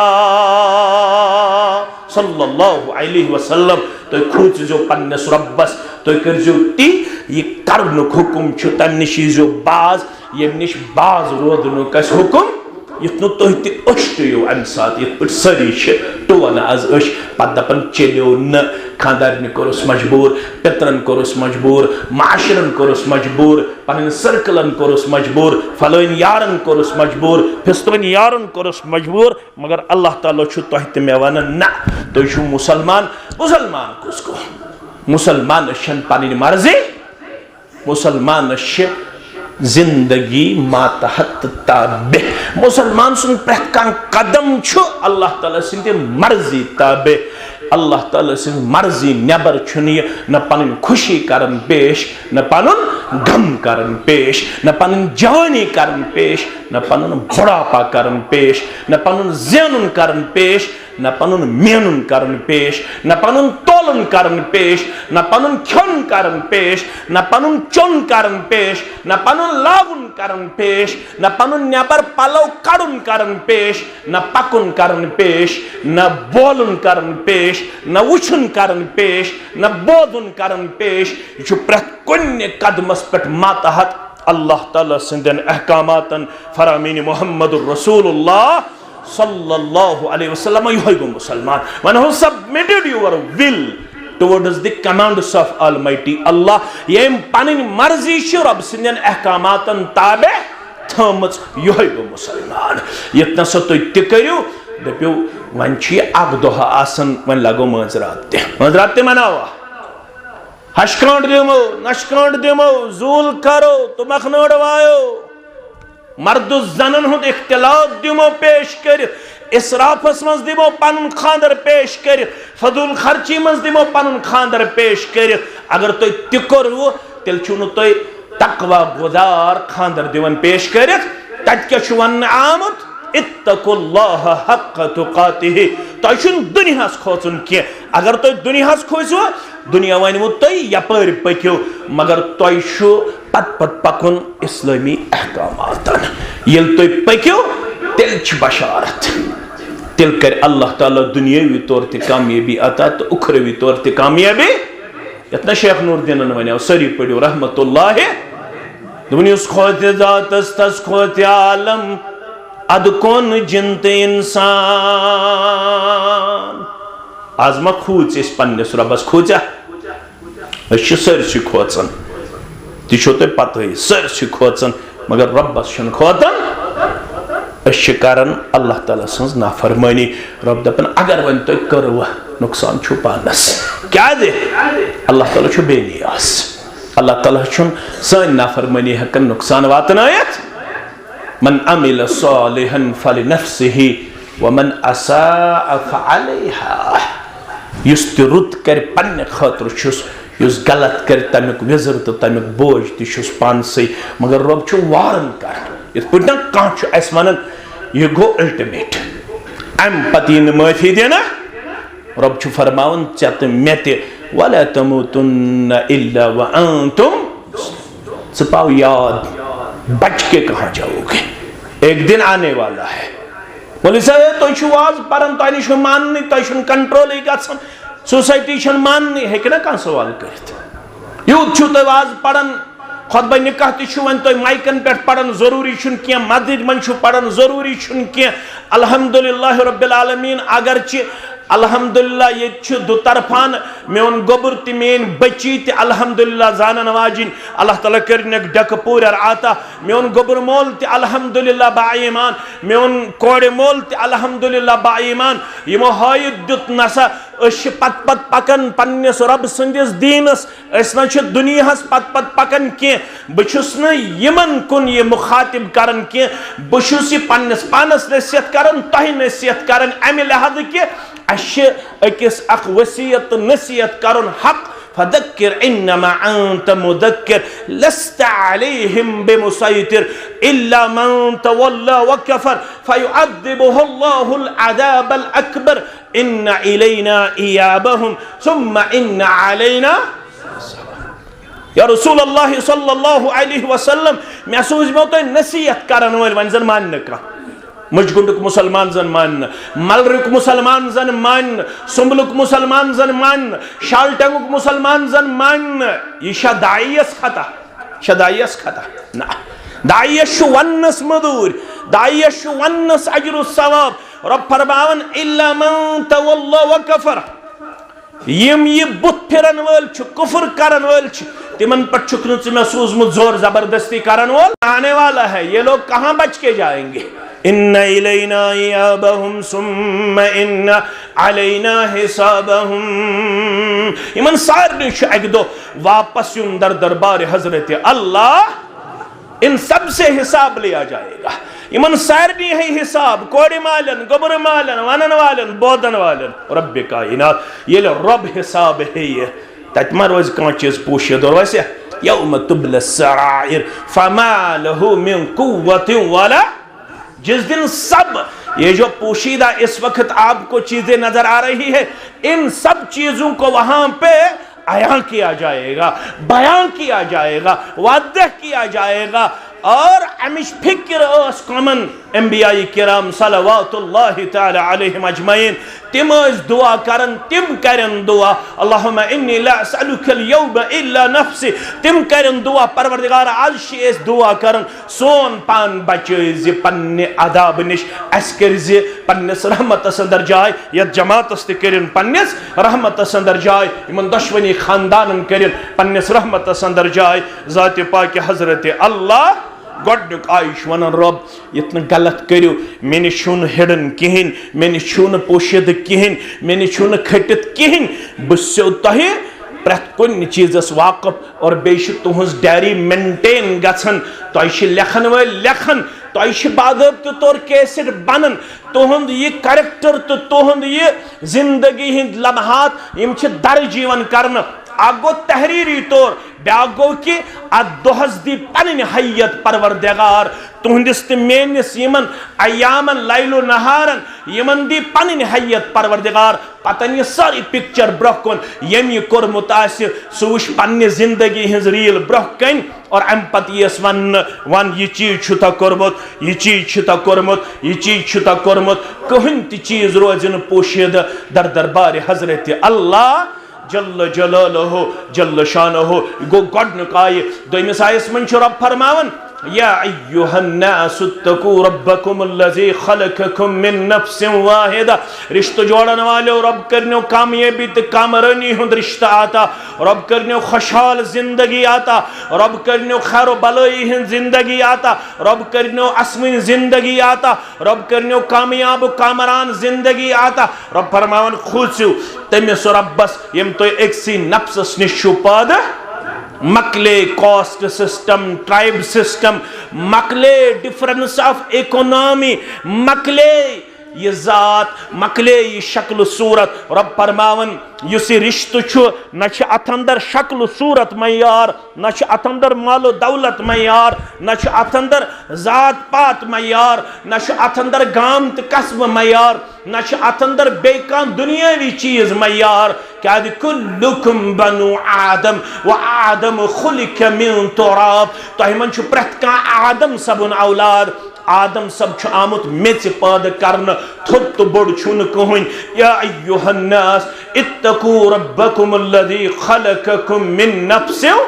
सल्लल्लाहु अलैहि वसल्लम तो खुद जो पन्नस रब्बस तो कर जो ती ये करन हुकुम छु तनिश जो बाज ये निश बाज रोदन कस हुकुम इतनो तो इति अष्टयो अनसात इत पर सरी छ तो वन आज अश पदपन चलियो न खानदार ने कोरस मजबूर पितरन कोरस मजबूर माशरन कोरस मजबूर पन सर्कलन कोरस मजबूर फलोइन यारन कोरस मजबूर फिस्तवन यारन कोरस मजबूर मगर अल्लाह ताला छु तोहित में वन ना तो छु मुसलमान मुसलमान कुसको मुसलमान शन पानी मर्जी मुसलमान श जिंदगी मातहत ताबे मुसलमान सुन प्रत कदम अल्लाह ताला सिंध मर्जी ताबे अल्लाह ताला सिंध मर्जी नबर न पन खुशी करन पेश न पन गम करन पेश न पन जवानी करन पेश न पन बुढ़ापा करन पेश न पन ज़ेनुन करन पेश न पनुन मेनुन करन पेश न पनुन तोलन करन पेश न पनुन खन करन पेश न पनुन चोन करन पेश न पनुन लागुन करन पेश न पनुन नबर पलव कड़ुन करन पेश न पकुन करन पेश न बोलुन करन पेश न वुछुन करन पेश न बोधुन करन पेश यह प्रत कुन्य कदमस पे मातहत अल्लाह ताला सिंदन अहकामातन फरामीन मुहम्मदुर रसूलुल्लाह sallallahu alaihi wasallam yoy go Musliman one who submitted your will towards the commands of Almighty Allah yem panin marzi shu Rabb sinden ahkamatan tabe thamats yoy go Musliman yetna so to tikkayu dapyo vanchi agdoha asan van lago manzrat te manawa hashkand demo nashkand demo zul karo tumakhnod vayo मर्दु जनन हुद इख्तिलात दिमो पेश कर इसराफस मज दिमो पन खानदर पेश कर फजूल खर्ची मज दिमो पन खानदर पेश कर अगर तुम तिकोर तेल छुनु तुम तकवा गुजार खानदर दिवन पेश कर तत क्या वन आमुत इत्तकुल्लाह हक्क तुकातिहि तुम दुनियास खोचुन की अगर तुम दुनियास खोचो दुनिया वनमु तुम यपर पक्यो मगर तुम पत पत पकुन इस्लामी अहकामातन येल तुम पक्यो तेल बशारत तेल कर अल्लाह ताला दुनियावी तौर ते कामयाबी अता तो उखरवी तौर ते कामयाबी इतना शेख नूरदीन वन सरी पढ़ो रहमतुल्लाह दुनियास खोते जातस तस खोते आलम अद कौन जिनते इंसान आज मा खूच इस पन्नस रबस खूचा सरसी खोचन तो पत सरसी खोचन मगर रबस खोतन कर अल्लाह ताला सज नाफरमानी रब दपन अगर वन तुम कर नुकसान छु पानस क्या दे अल्लाह ताला छु बेनियास अल्लाह ताला छु सन नाफरमानी हकन नुकसान वातनायत मन अमिल सालिहन फलिनफ्सिहि वमन असाअ फअलैहा युस ते रुत कर पन्ने खातिर छुस युस गलत कर तमिक विजर तो तमिक बोझ तुस पानसे मगर रब छु वारन कर इत पटना कांच अस वनन ये गो अल्टीमेट अम पति माफी देना रब छु फरमावन चत मेते वला तमुतुन्न इल्ला व अंतुम सपाओ याद बच के कहां जाओगे एक दिन आने वाला है बोले साहब तो वाज परन तो मान तो कंट्रोल गन सोसाइटी मान हेना कह सवाल कर यूत तो वाज पढ़न खुतबा निकाह वन तो माइकन पे पढ़न जरूरी क्या मस्जिद मन पढ़न जरूरी क्या अल्हम्दुलिल्लाह रब्बिल आलमीन अगरचे अल्हम्दुलिल्लाह ये दुतरफान मेन गोबर ते मेन बची ते अल्हम्दुलिल्लाह जानन वाजिन अल्लाह ताला करन डक पूर आता मेन गोबर मोल ते अल्हम्दुलिल्लाह बाईमान मेन कोड़े मोल ते अल्हम्दुलिल्लाह बाईमान यमो हाय दुत नसा पत पत पकन पन्नस रब संदिस दीनस न दुनियास पत पत पकन के बहुस नमन कुन ये मुखातिब करन के बहुस पन्नस पानस नसीहत करन तह नसीहत करन अमि लिहाज के अकिस अख वसीयत नसीहत करन हक फदक्किर इन्नमा अंत मुदक्किर लस्त अलैहिम बिमुसैतिर इल्ला मन तवल्ला व कफर फयुअद्दिबुहु अल्लाहुल अज़ाबल अकबर इन्ना इलैना इयाबहुम सुम्मा इन्ना अलैना या रसूल अल्लाह सल्लल्लाहु अलैहि वसल्लम मैं सोच में तो नसीहत करन वाल वन जन मान का मुजगुंडुक मुसलमान जन मान मलरुक मुसलमान जन मान सुम्बलुक मुसलमान जन मान शालटंगुक मुसलमान जन मान ये दाइयस खता ना दाइयस वन्नस मदूर दाइयस वन्नस अजरुस सवाब रब फरमावन इल्ला मन तवल्ला व कफर यम ये बुत फिरन वल कुफर करन वल तिमन पर चुकन में सूजमुत जोर जबरदस्ती करन वल आने वाला है ये लोग कहां बच के जाएंगे इन्ना इलैना इयाबहुम सुम्मा इन्ना अलैना हिसाबहुम इमन सारने अक दो वापस युन दर दरबार हजरत अल्लाह इन सब से हिसाब लिया जाएगा। इमन सारनी है हिसाब, कोड़ी मालन, गोबर मालन, वनन वालन, बोदन वालन, रब कायनात ये रब हिसाब है ये तत्मा रोज कौन चीज पूछे दो वैसे यौम तुबल सराइर फमा लहु मिन कुव्वतिन वला, जिस दिन सब ये जो पोशीदा इस वक्त आपको चीजें नजर आ रही है, इन सब चीजों को वहां पे अयां किया जाएगा, बयां किया जाएगा, वादह किया जाएगा। और अमिश फिक्र कमन अंबियाई किराम सल्लल्लाहु तआला अलैहिम अजमईन तिम दुआ करन, तिम करन दुआ अल्लाहुम्मा इन्नी ला असअलुकल यौम इल्ला नफ्सी, तिम करन दुआ परवरदिगार आज शेष दुआ करन सोन पान बचज पन्ने अदाब निश अस करज पन्नस रहमत अंदर जाय, यत जमातस ते करन पन्नस रहमत अंदर जाय, इमन दुश्मनी खानदानन करन पन्नस रहमत अंदर जाय। ज़ात पाक हजरत अल्लाह गोडनुक आयुष वन रब इतना गलत करो मे नुन हिडन कहें, मे नुन पोशिद कहें, मे नुन खटित कहें, बो तह प्रत कुन चीजस वाकफ और बेश तुहज डायरी मेंटेन गन, तुह लेखन वल लेखन, तुह बाज़ाब्त तौर कैसेट बनन, तुहद यह करैक्टर तो तुहद यह जिंदगी हिंद लम्हात यम दर्ज कर गो तहरीरी तौर, ब्या गो कि अहस दी पन हैयत परवरदिगार तुहदिस तो मेनिस यमन अयामन लैलो नहारन यमन दी पन हैयत परवरदिगार, पतन यह सारी पिक्चर ब्रोह कुन यम यह कोरमुत सह वुच पन्ने जिंदगी हज रील ब्रोह कन, और अम पत यस वन यह चीज छुता कोरमुत, यह चीज छुता कोरमुत, यह चीज छुता कोरमुत, कहन ति चीज रोज पोशिद दर दरबार हजरत अल्लाह जल्ल जलालहु जल्ल शानहु। गो गोडनुक आय दोमिस आयस मन रब फरमावन या अय्युहन्नासु इत्तकू रब्बकुमुल्लज़ी खलक़कुम मिन नफ्सिन वाहिदा, रिश्ते जोड़न वाले रब करनो कामयाबी ते कामरानी हुंद रिश्ता आता, रब करनो खुशहाल जिंदगी आता, रब करनो खैर भलाई हिंद जिंदगी आता, रब करनो असमिन जिंदगी आता, रब करनो कामयाब कामरान जिंदगी आता। रब फरमावन खुशु तमिस रब्बस यम तो एक्सी नफ्सस निश पाद मकले कॉस्ट सिस्टम, ट्राइब सिस्टम, मकले डिफरेंस ऑफ इकोनॉमी, मकले ये जात, मकले ये शक्ल सूरत। रब फरमावन युस रिश्त न अत अंदर शक्ल सूरत मयार, न अत अंदर मालो दौलत मयार, न अत अंदर जात पात मयार, न अत अंदर गाम तो कस्ब मयार, न अत अंदर बेकान दुनियावी चीज मयार। क्या कुल्लुकुम बनु आदम व आदम खुलिक मिन तुराब, तह मन प्रत कह आदम सबुन औलाद, आदम सब आमुत मेच पैद करन, थोत तो बोड़ छुन कहन। या अय्युहन्नास इत्तकू रब्बकुमुल्लज़ी खलक़कुम मिन नफ्सिन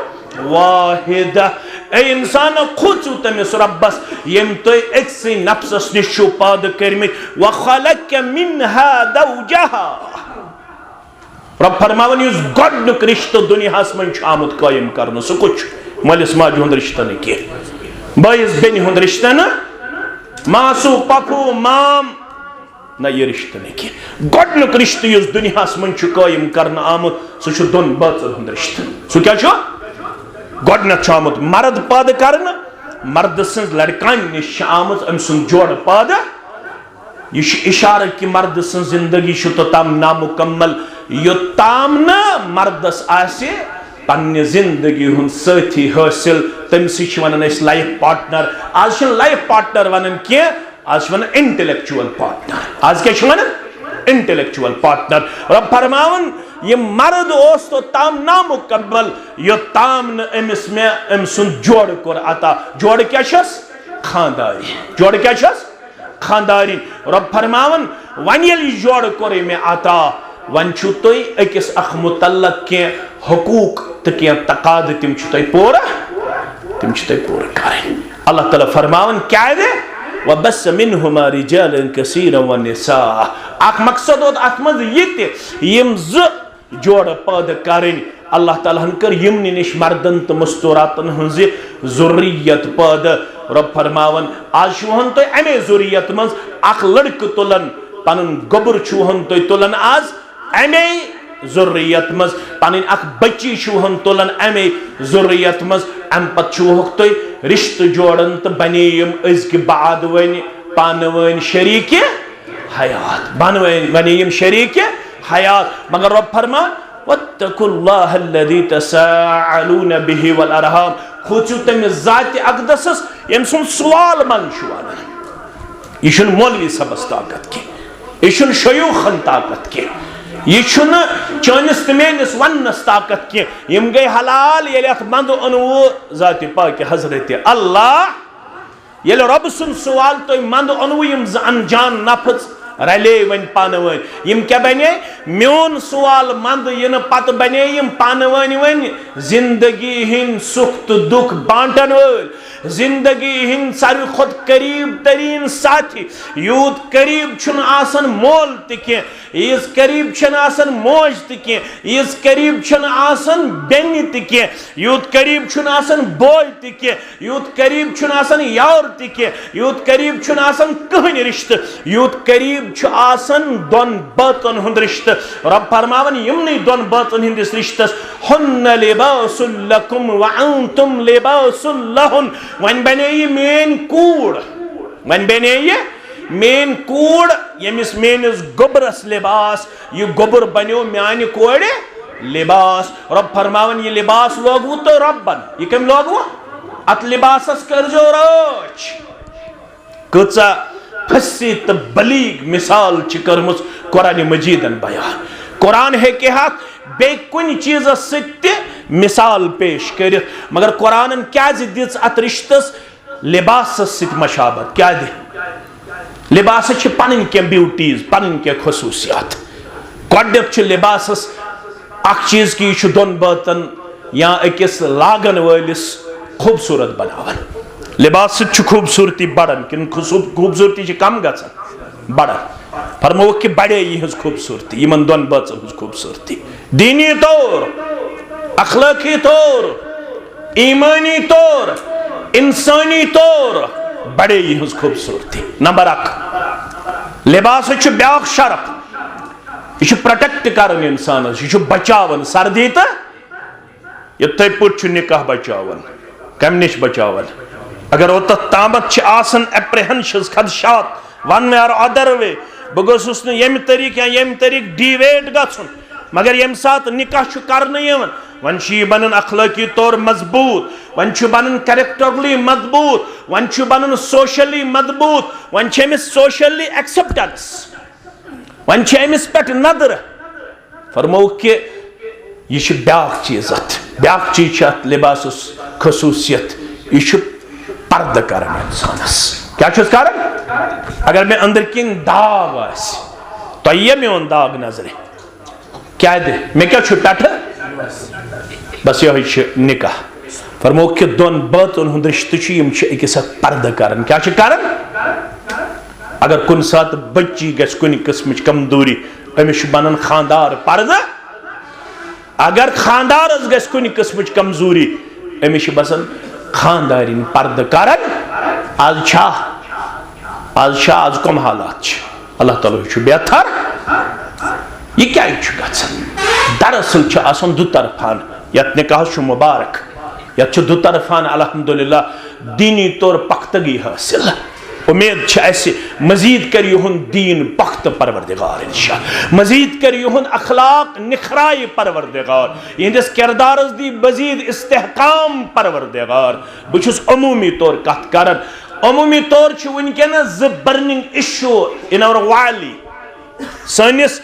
वाहिदा, ए इंसान खुद तमिस रब्बस यम तो एक्सी नफ्सस निश पैद करमित, व खलक़ मिनहा ज़ौजहा। रब फरमावन युस गोडनुक रिश्त दुनियास मन आमुत कायम करन सह कुछ मलिस माज हुंद रिश्ता न कह, बयस बेन हुंद रिश्ता न, मासू पपू माम न यह रिश्ते नहीं कि गोडनुक रिश्ते युस दुनियास मन कायम करना आमुत सह दोन बाचन हुंद रिश्ते। सह क्या गोडनुक आमुत मर्द पैदा करना, मर्द सज लड़कान निश आमुत अम सुन जोड़ पैदा, यह इशारा कि मर्द सज जिंदगी तोताम नामुकम्मल योताम न मर्दस आसे पन्ने जिंदगी हुन साथी हासिल, तमसी वन लाइफ पार्टनर। आज लाइफ पार्टनर वन कह, आज वन इंटेलेक्चुअल पार्टनर, आज क्या वन इंटेलेक्चुअल पार्टनर। रब फरमावन ये मर्द ओस तो ताम नामुकम्मल योताम न अमिस में अम सुन जोड़ कोर अता। जोड़ क्या खानदारी, जोड़ क्या खानदारी। रब फरमावन वन ये जोड़ कोर में अता, वन तुम अकिस अख मुतल्लक के हकूक तो क्या तकाद तिम पूरा करें। अल्लाह ताला फरमावन क्या दे व बस मिनहुमा रिजालन कसीरन व निसा, अख मकसद अत मज यम ज जोड़ पैदा करें। अल्लाह ताला कर यमन निश मर्दन तो मस्तूरातन हज जुर्रियत पैदा। रब फरमावन आज वन तुम अमे जुर्रियत मज अख लड़क तुलन, पन गोबर तुलन आज अमे ज़ुर्रियत मज पन अख बच्ची छुहन तुलन अमे ज़ुर्रियत मज अम पत छुहक तुय रिश्त जोड़न तो बने यम अज़्क बाद वन पान वन शरीक हयात बने यम शरीक हयात मगर रब फरमान वत्तकुल्लाह अल्लज़ी तसाअलून बिही वल अरहाम खोचु तम ज़ात अक़दसस यम सुन सवाल मन शुवान यह मौलवी सबस ताकत की यह शयूखन ताकत की यह चनिस मेनिस वनस ताकत की यम गई हलाल ये मंद अनवो ज़ात पाक हजरत अल्लाह ये रब सुन सवाल तो मंद अनवो यम अनजान नफस रले वन पान वन यम क्या बने मोन सवाल मंद यन पत बने यम पान वन वन जिंदगी हिंद सुख तो दुख बांटन वल जिंदगी हिंद सारी खुद करीब तरीन साथी यूत करीब छुन आसन मोल तक इस करीब छन आसन मौज तक इस करीब छन आसन बेनी तक यूत करीब छुन आसन बोय तक यूत करीब छुन आसन यार तक यूत करीब छुन आसन कहन रिश्त यूत करीब आसन दोन बातन हुंद रिश्त रब फरमावन यमनी दोन बातन हिंदिस रिश्तस हुन्न लिबासुल लकुम व अंतुम लिबासुल लहुन वन बने ये मेन कूड़ वन बने ये मेन कूड़ यमिस मेनिस गोबरस लिबास ये गोबर बनो म्यान कोड़े लिबास रब फरमावन ये लिबास लोगू तो रब्बन ये कम लोगू अत लिबासस करजो रोच कचा फसी तो बलीग मिसाल कर्मुस कुरान मजीदन बयान कुरान है कि बे कुन चीज मिसाल पेश कर मगर कुरान क्या दिस अत रिश्तस लिबास मशाबत क्या दि लिबास पन क्या ब्यूटीज पन क्या खसूसियात गोडक लिबास अख चीज की दोन बातन या अकिस लागन वलिस खूबसूरत बनावन लिबास खूबसूरती बढ़न कि खूबसूरती कम गसन बढ़न फरमो कि बढ़े यह खूबसूरती इन दोन बातन खूबसूरती दीनी तौर अखलाकी तौर ईमानी तौर इंसानी तौर बढ़े यह खूबसूरती नंबर 1 लिबास ब्या शरफ यह प्रोटेक्ट कर इंसान यह बचावन सर्दी तो ये पे निकाह बचावन कम निश बचावन अगर वो तामत आसन एप्रिहेंशंस खदशात वन वे अदर वे बह गस यम तरीक या यम तरीक डिवेट गन मगर यम सात निकाह कर वन बनन अखलाकी तौर मजबूत वन बनन कैरेक्टरली मजबूत वन बनन सोशली मजबूत one socially acceptance one Amish पे नदर फरमो कि यह ब्या चीज ब्या चीज लिबास खसूसियत यह पर्द कर इंसानस क्या कर अगर मैं अंदर किन दाग तो ये मोन दाग नजर क्या दे मैं क्या पे बस यह निकाह फरमो कि दोन बातन हुंद रिश्त अकिस पर्द कर क्या कर अगर कुन सात बच्ची गस कुन किस्म कमजोरी अमिस बनन खानदार पर्द अगर खानदार गस कुन किस्म कमजोरी अमिस बसन खानदारिन पर्द कर आज कम हालात अल्लाह ताला बेहतर यह क्या दरअसल आसन दुतरफान यत निकाह मुबारक यत दुतरफान अल्हम्दुलिल्लाह दीनी तौर पख्तगी हासिल उम्मीद मजीद कर युहन दीन पख्त परवरदिगार इंशाअल्लाह मजीद कर युहन अखलाक निखराई परवरदिगार यहंदिस किरदारस दी मजीद इस्तेहकाम परवरदिगार बुछुस अमूमी तौर कथ करन अमूमी तौर वनकस burning issue in our valley सनिस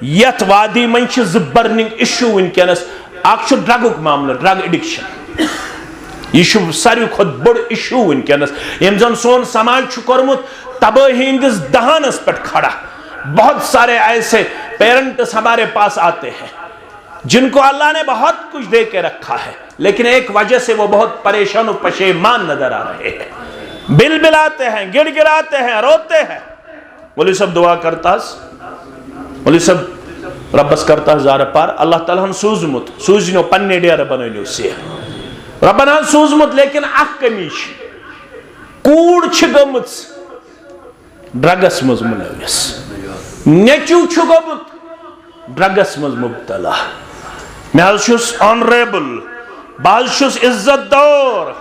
यथ वादी मन बर्निंग इशू वनकस अख ड्रगुक मामला ड्रग एडिक्शन यह सारी खुद बड़ इशू वनकस यम जन सोन समाज कोर्मुत तबाही हंदिस दहानस पे खड़ा बहुत सारे ऐसे पेरेंट्स हमारे पास आते हैं जिनको अल्लाह ने बहुत कुछ दे के रखा है लेकिन एक वजह से वो बहुत परेशान और पशेमान नजर आ रहे हैं बिल बिलाते हैं गिड़गिड़ाते हैं रोते हैं बोले सब दुआ करता बोले सब रबस करता जार पार अल्लाह ताला सूजमुत सूजनो पन्ने डेर बनो से रबन सूजमुत लेकिन अख कमीश कूड़ गमुत ड्रगस मज मुलविस नेचू गोमुत ड्रगस मज मुब्तला मैं ऑनरेबल बस इज्जत दौर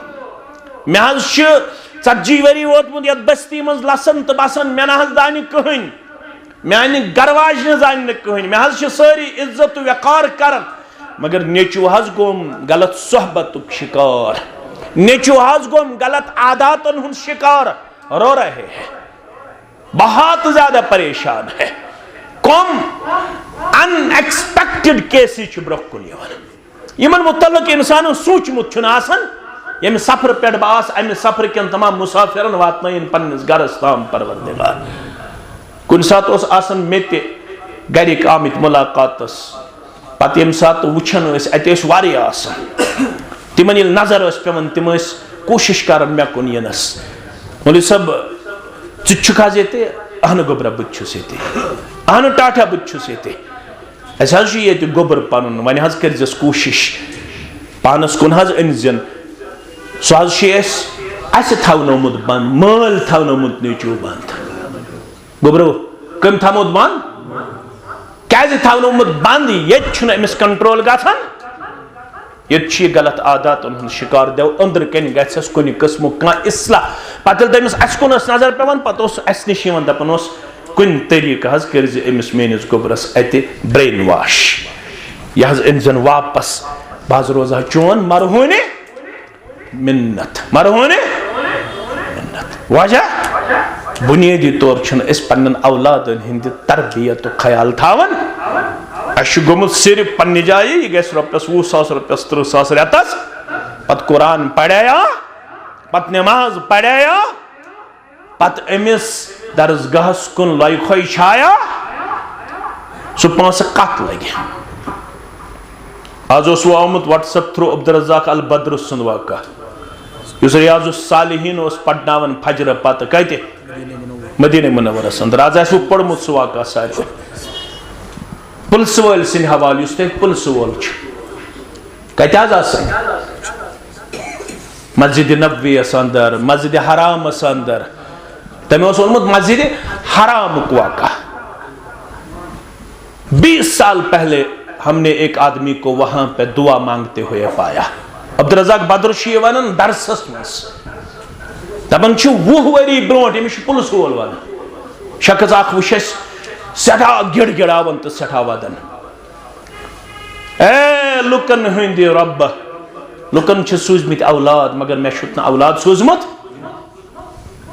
मैं 40 वरी वोतमुत ये बस्ती मज लसन तो बसन मे ना दान कहन मानि गरवाज जान कहन मे सारी इज्जत वकार कर मगर नेचू हज गोम गलत सोहबत शिकार नेचू हज गोम गलत आदातन हुन शिकार रो रहे हैं बहुत ज्यादा परेशान है कम अनएक्सपेक्टेड केसेस ब्रोह कुन यमन मुतल्लक इंसान सोचमुत यम सफर पे बस अमि सफर कन तमाम मुसाफिरन वातन पन्निस गरस ताम परवरदिगार कुन सात ओस आसन मे ते गरिक आमित मुलाकातस पत यम सात वुछन अत वारिया आसन तिमन यिल नजर पेवन तिम कोशिश कर मे कुन यनस मौलवी सब चुखज ये अहन गोबरा बुछुस ये अहन टाठा बुछुस ये गोबर पन वन हज कर कोशिश पानस कुन हज अनजन सह थवनोमुत बंद माल थवनोमुत नेचू बंद गोबरो कम थमोत बंद क्या थवनोमुत बंद ये अमिस कंट्रोल गथान ये गलत आदात शिकार देव अंदर कन गस कुन किस्म कह इस्लाह पत तमिस अस कुन नजर पेवान पत अस नश दपान कुन तरीक हज कर मेनिस गोबरस अत ब्रेन वाश यह अनजन वापस बह रोजा चोन मरहूने मिन्नत मरहूने मिन्नत वजह बुनियादी तौर पन्न औलादन हिंद तरबियत ख्याल थावन गोमुत सिर्फ पन्ने जाए यह गस रपस 20,000 रपस 30,000 रेतस पत कुरान पढ़ाया पत नमाज पढ़ाया पत अमिस दरसगाहस कुन लय ख्वाहिशाया सह पांस कत लगे आज वो आमुत व्हाट्सएप थ्रू अब्दुर्रज़ाक अल बद्र सुंद वाक़ा उस रियाज़ सालिहीन पढ़नावन फजर पत कत मदीना मुनव्वरस अंदर आज वो पढ़मुत सह वाक़ा सारे पुलिस वल सिंद हवाले पुलिस वोल कत मस्जिद नबवी अंदर मस्जिद हराम अंदर तमें वोनमुत मस्जिद हराम वाक़ा 20 साल पहले हमने एक आदमी को वहां पे दुआ मांगते हुए पाया अब्दुर्रज़ाक बद्र वन दरसस मस दपन 20 वरी ब्रोट अमिस पुलिस वोल वन शख्स अख वुच सठा गिड़गिड़ावन तो सठा वदन ए लुकन हंद रब लुकन सूजमित औलाद मगर मे औलाद सूजमुत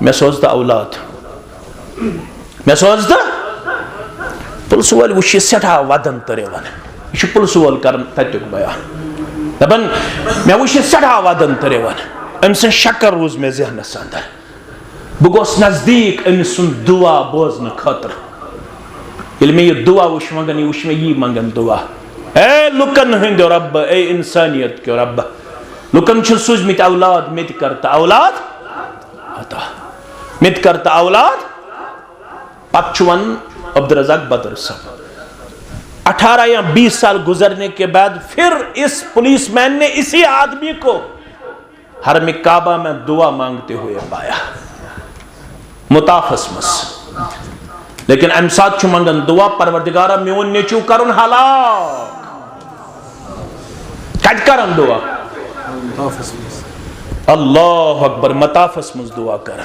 मे सोच औलाद मे सोच पुलिस वोल वुच सठा वदन तो रेवन यह पुलिस वोल कर तत्युक बयान दपन मे वुच सठा वदन तो रेवन अम सं शक्कर रोज मे जहनस अंदर बह गोस नजदीक अमिस सुन दुआ बोजन खतर ये मे यह दुआ वुच मंगन यह वुच मे यी मंगन दुआ ए लुकन हंद रब ए इंसानियत के रब लुकन सूजमित औलाद मित करता औलाद अता मित करता औलाद पत वन अब्दुर्रज़ाक बद्र साहब 18 या 20 साल गुजरने के बाद फिर इस पुलिसमैन ने इसी आदमी को हरम काबा में दुआ मांगते हुए पाया मुताफस मस लेकिन अम साथ मंगन दुआ परवरदिगारा मोन नेचू करुन हलाक कत करन दुआ अल्लाह अकबर मताफस मस दुआ कर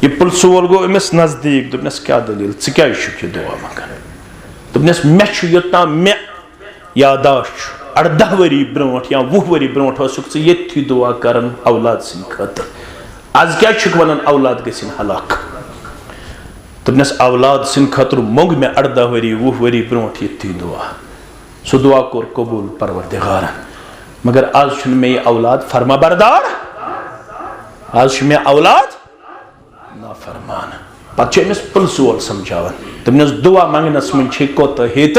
ये पुलिस वोल गो अमिस नजदीक दोपनस क्या दलील क्या दुआ मंगन दोपनस मे योतान मे यादाश 18 वरी ब्रोट या 20 वरी ब्रोट ये दुआ करन औलाद सिंद खतर आज क्या वन औलाद गसिन हलाक दोपनस औलाद सिंद खतर मोंग मे 18 वरी 20 वरी ब्रोट ये दुआ सह दुआ कोर कबूल परवरदिगार मगर आज मे यह औलाद फरमा बरदार आज मे औलाद नाफरमान पत पुलिस वोल समझावन दोपनस दुआ मंगनस मन कोत हित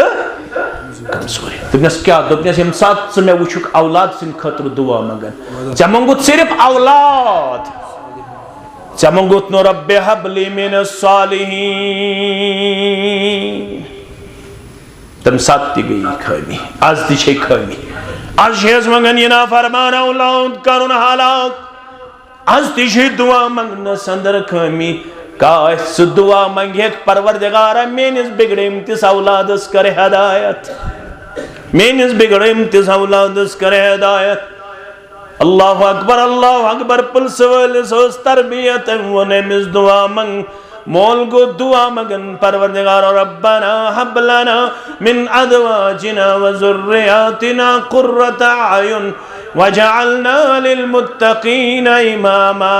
कमजोरी दोपनस क्या दोपनस यम सात मे वुचुक औलाद सिंद खतर दुआ मंगन चे मंगुत सिर्फ औलाद चे मंगुत नो रब्बे हबली मिन सालिहीन तम सात गई खामी आज ती खामी आज मंगन ये नाफरमान औलाद करुन हालाक आज ती दुआ मंगनस अंदर खामी काश सु दुआ मंगे परवरदिगार मेनिस बिगड़िमतिस औलादस कर हिदायत, मेनिस बिगड़िमतिस औलादस कर हिदायत। अल्लाह अकबर पुलिस वलिस तरबियत वो नमिस दुआ मंग मोल गो दुआ मगन परवरदिगार रब्बना हब लना मिन अज़वाजिना व ज़ुर्रियातिना क़ुर्रता अयुन वजअलना लिलमुत्तक़ीना इमामा।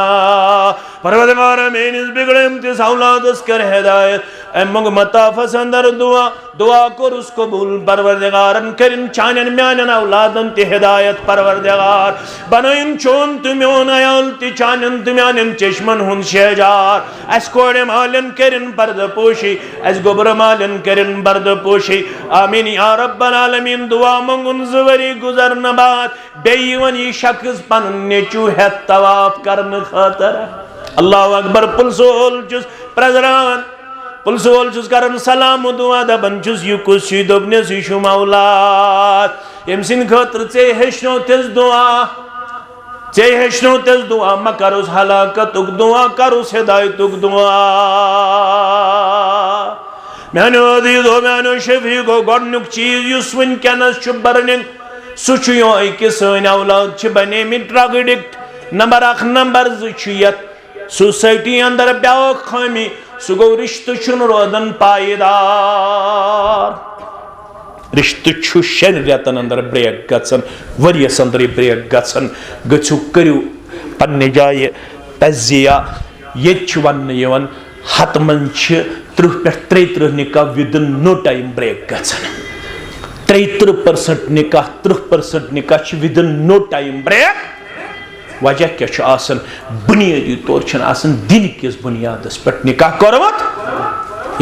परवरदिगार मेनिस बिगड़िमतिस औलादस कर हिदायत एमंग मता फसंदर दुआ दुआ कर उसको कबूल परवरदिगारन करिन चानन म्यानन औलादन ते हिदायत परवरदिगार बनइन चोन तुम्योन अयाल ते चानन तुम्यानन चश्मन हुन शहजार अस कोड़े मालन करिन पर्द पोशी अस गोबर मालन करिन पर्द पोशी आमीन या रब्बल आलमीन। दुआ मंगुन ज़वरी गुजरन बाद बेयवन ये शख्स पनुन नेचू है तवाफ करन खातर। अल्लाहु अकबर पुलसोल जुस प्रजरान पुलसोल जुस करन सलाम दुआ दबन जुस युकुस दोबने सिशु मौलाद यमसिन खतर से हेशनो तेज दुआ से हेशनो तेज दुआ म करुस हलाकतुक दुआ करुस हिदायतुक दुआ। मैंने अदीदो मैंने शफी को गडनुक चीज युस वनकनस छु बरनिन सु छु यो कि सन औलाद छु बने में ड्रग एडिक्ट नंबर 1 नंबर 2 छु यत सोसाइटी अंदर ब्याह खामी सु गो रिश्त छुन रोदन पायदार रिश्त छु शन रेतन अंदर ब्रेक गसन वरियस अंदर ब्रेक गसन गछु करू पन्ने जाय तजिया ये छु वन यवन हतमन छ 30 पे 33 निका विद नो टाइम ब्रेक गसन 33% निका 30% निका छ विद नो टाइम ब्रेक। वजह क्या आसन बुनियादी तौर दिन किस बुनियादस पे निकाह कर्मत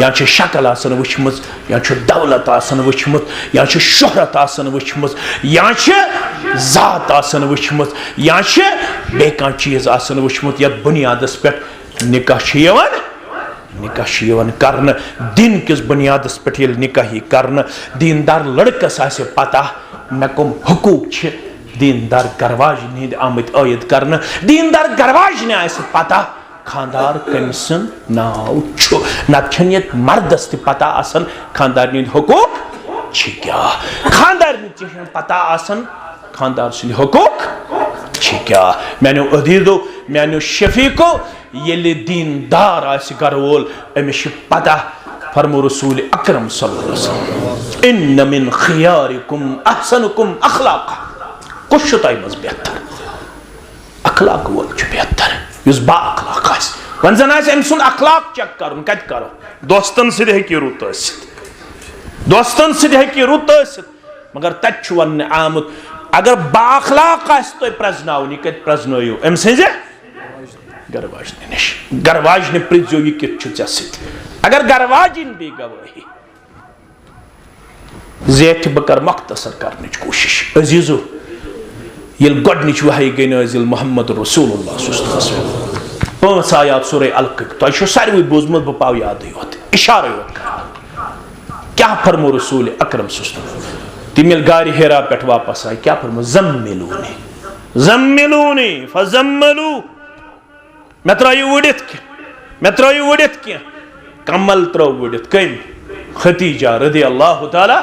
या शक्ल आसन वुचमत या दौलत आसन वुचमत या शोहरत आसन वुचमत या जात आसन वुचमत या बे चीज आसन वुचमत या बुनियादस पे निकाह करन दिन किस बुनियादस पे निकाही करन दीनदार लड़कस आसे पता मे कम हुकूक दीनदार गरवाज ने आमत आयद करना दीनदार गरवाज ने आस पता खानदार कमिसन नाव छु नत मर्दस ते पता आसन खानदार नि हुकूक छ क्या खानदार नि पता आसन खानदार सिंध हुकूक छ क्या। मैंने अदीदो मैंने शफीको ये दीनदार आस गरवोल अमिश पता फरमो रसूल अकरम सल्लल्लाहु अलैहि वसल्लम इन्न मिन खियारिकुम अहसनुकुम अखलाका कुछ मज बेहतर अखलाक वोल बेहतर युस बा अखलाक आस वन जन आस अम अखलाक चेक कर कत करो दोस्तन सद हेकि रुत दोस्तन सद हेकि रुत मगर तत वन आमुत अगर बा अखलाक आस तो प्रजनाव यह कत प्रजनो अम सज गरवाजन नश गरवाजन प्रिजो यह कित स अगर गरवाजिन भी गवाही जेठ बकर मख्तसर करने कोशिश अजीजो ये गडनिच वही गई नाजिल मोहम्मद रसूलुल्लाह सल्लल्लाहु अलैहि वसल्लम 5 आयात सूरह अलक़ तो सारे बोजमत बह पाव याद योत इशारा योत क्या फरमो रसूल अकरम सल्लल्लाहु अलैहि वसल्लम तिम गारि हिरा पे वापस आए क्या फरमो ज़म्मिलूनी ज़म्मिलूनी फज़म्मलू मे त्रयु वुडित क्या कमल त्रो वुडित कम खतीजा रज़ियल्लाहु ताला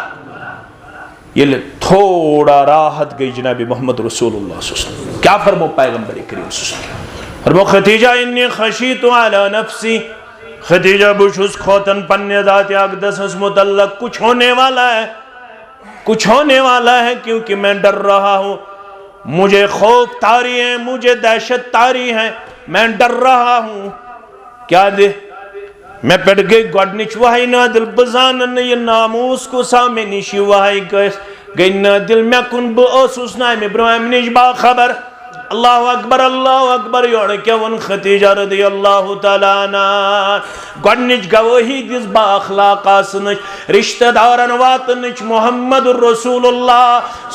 ये थोड़ा राहत गई जनाब मोहम्मद रसूलुल्लाह सल्लल्लाहु अलैहि वसल्लम क्या फरमो पैगंबर करीम सल्लल्लाहु अलैहि वसल्लम फरमो खतीजा इन्नी खशीतु अला नफ्सी खतीजा बुशुस खोतन पन्ने ज़ात अक़दस मुतल्लक कुछ होने वाला है क्योंकि मैं डर रहा हूँ मुझे खौफ तारी है मुझे दहशत तारी है मैं डर रहा हूँ क्या दे मैं पेट गई गडनिच वही नादिल बजान ये नामूस को सामे निशी वही गई नादिल मैं कुन बसूस नाम इब्राहिम निश बाखबर अल्लाह अकबर योड़ क्या वन खतीजा रज़ियल्लाहु ताला अन्हा गडनिच गवाही दिस बाखलाक आसनच रिश्तेदारन वातनच मोहम्मद रसूलुल्लाह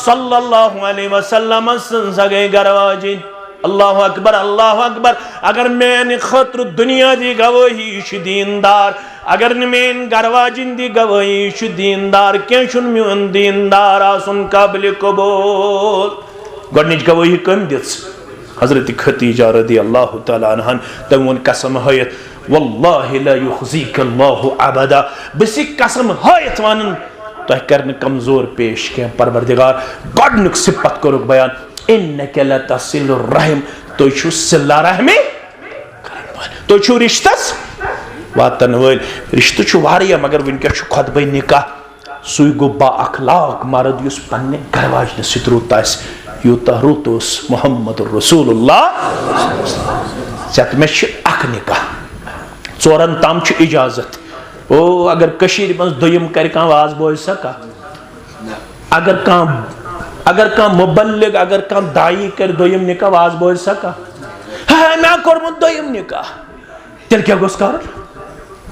सल्लल्लाहु अलैहि वसल्लम सगे गरवाजिन। अल्लाह अकबर अगर मैंने खतर दुनिया दी गवाही दीनदार अगर मेन गरवाजिन दी गवाही दीनदार क्या मोन दीनदार आसन काबिल कबूल गडनिच गवाही कम दिस हजरत खतीजा रज़ियल्लाहु ताला अन्हा तम वन कसम हयत वल्लाहि ला युखज़ीक अल्लाहु अबदा बसी कसम हायत वानन तो करने कमजोर पेश के परवरदिगार गॉडनुक सिफत करुक बयान इन्नका लतसिलुर रहम तो छु सिला रहमी तो छु रिश्तस वातन वल रिश्त छु वारिया मगर विनके छु खुतबे निकाह सुई गो बा अखलाक मर्द युस पन्ने घरवाजन सित रुतास यूता रुतोस मोहम्मद रसूलुल्लाह सत में अख निकाह चोरन ताम छु इजाजत ओ अगर कशीर मज दोयम कर का आवाज बोल सका अगर का मुबल्लिग अगर का दाई कर दोयम निकाह आवाज बोल सका हां मैं करमु दोयम निकाह तेल क्या गोस कर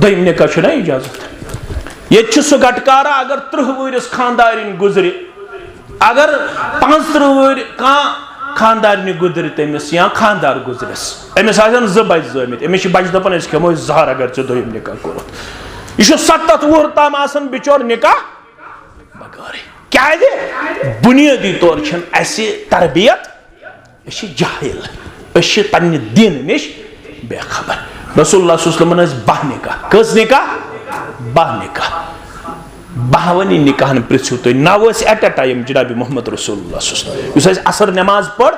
दोयम निकाह छु ना इजाजत ये सह गटकारा अगर 30 वरिस खानदारिन गुजरे अगर 35 वर खानदारिन गुजरे तमिस या खानदार गुजरस अमिस आसन ज बच जमित अमिस बच दपन अस खमो जहर अगर चे दोयम निकाह कोरत यह 70 वुहर ताम आसन बिचोर निकाह बगारे क्या बुनियादी तौर छन असे तरबियत अस जाहिल अस पन्ने दीन निश बेखबर रसूलुल्लाह सल्लल्लाहु अलैहि वसल्लम बाह निकाह कस निकाह बाह निकाह बाहवनी निकाहन पृथ्व तो नाव एट अ टाइम जनाब मोहम्मद रसूलुल्लाह सल्लल्लाहु अलैहि असर नमाज पढ़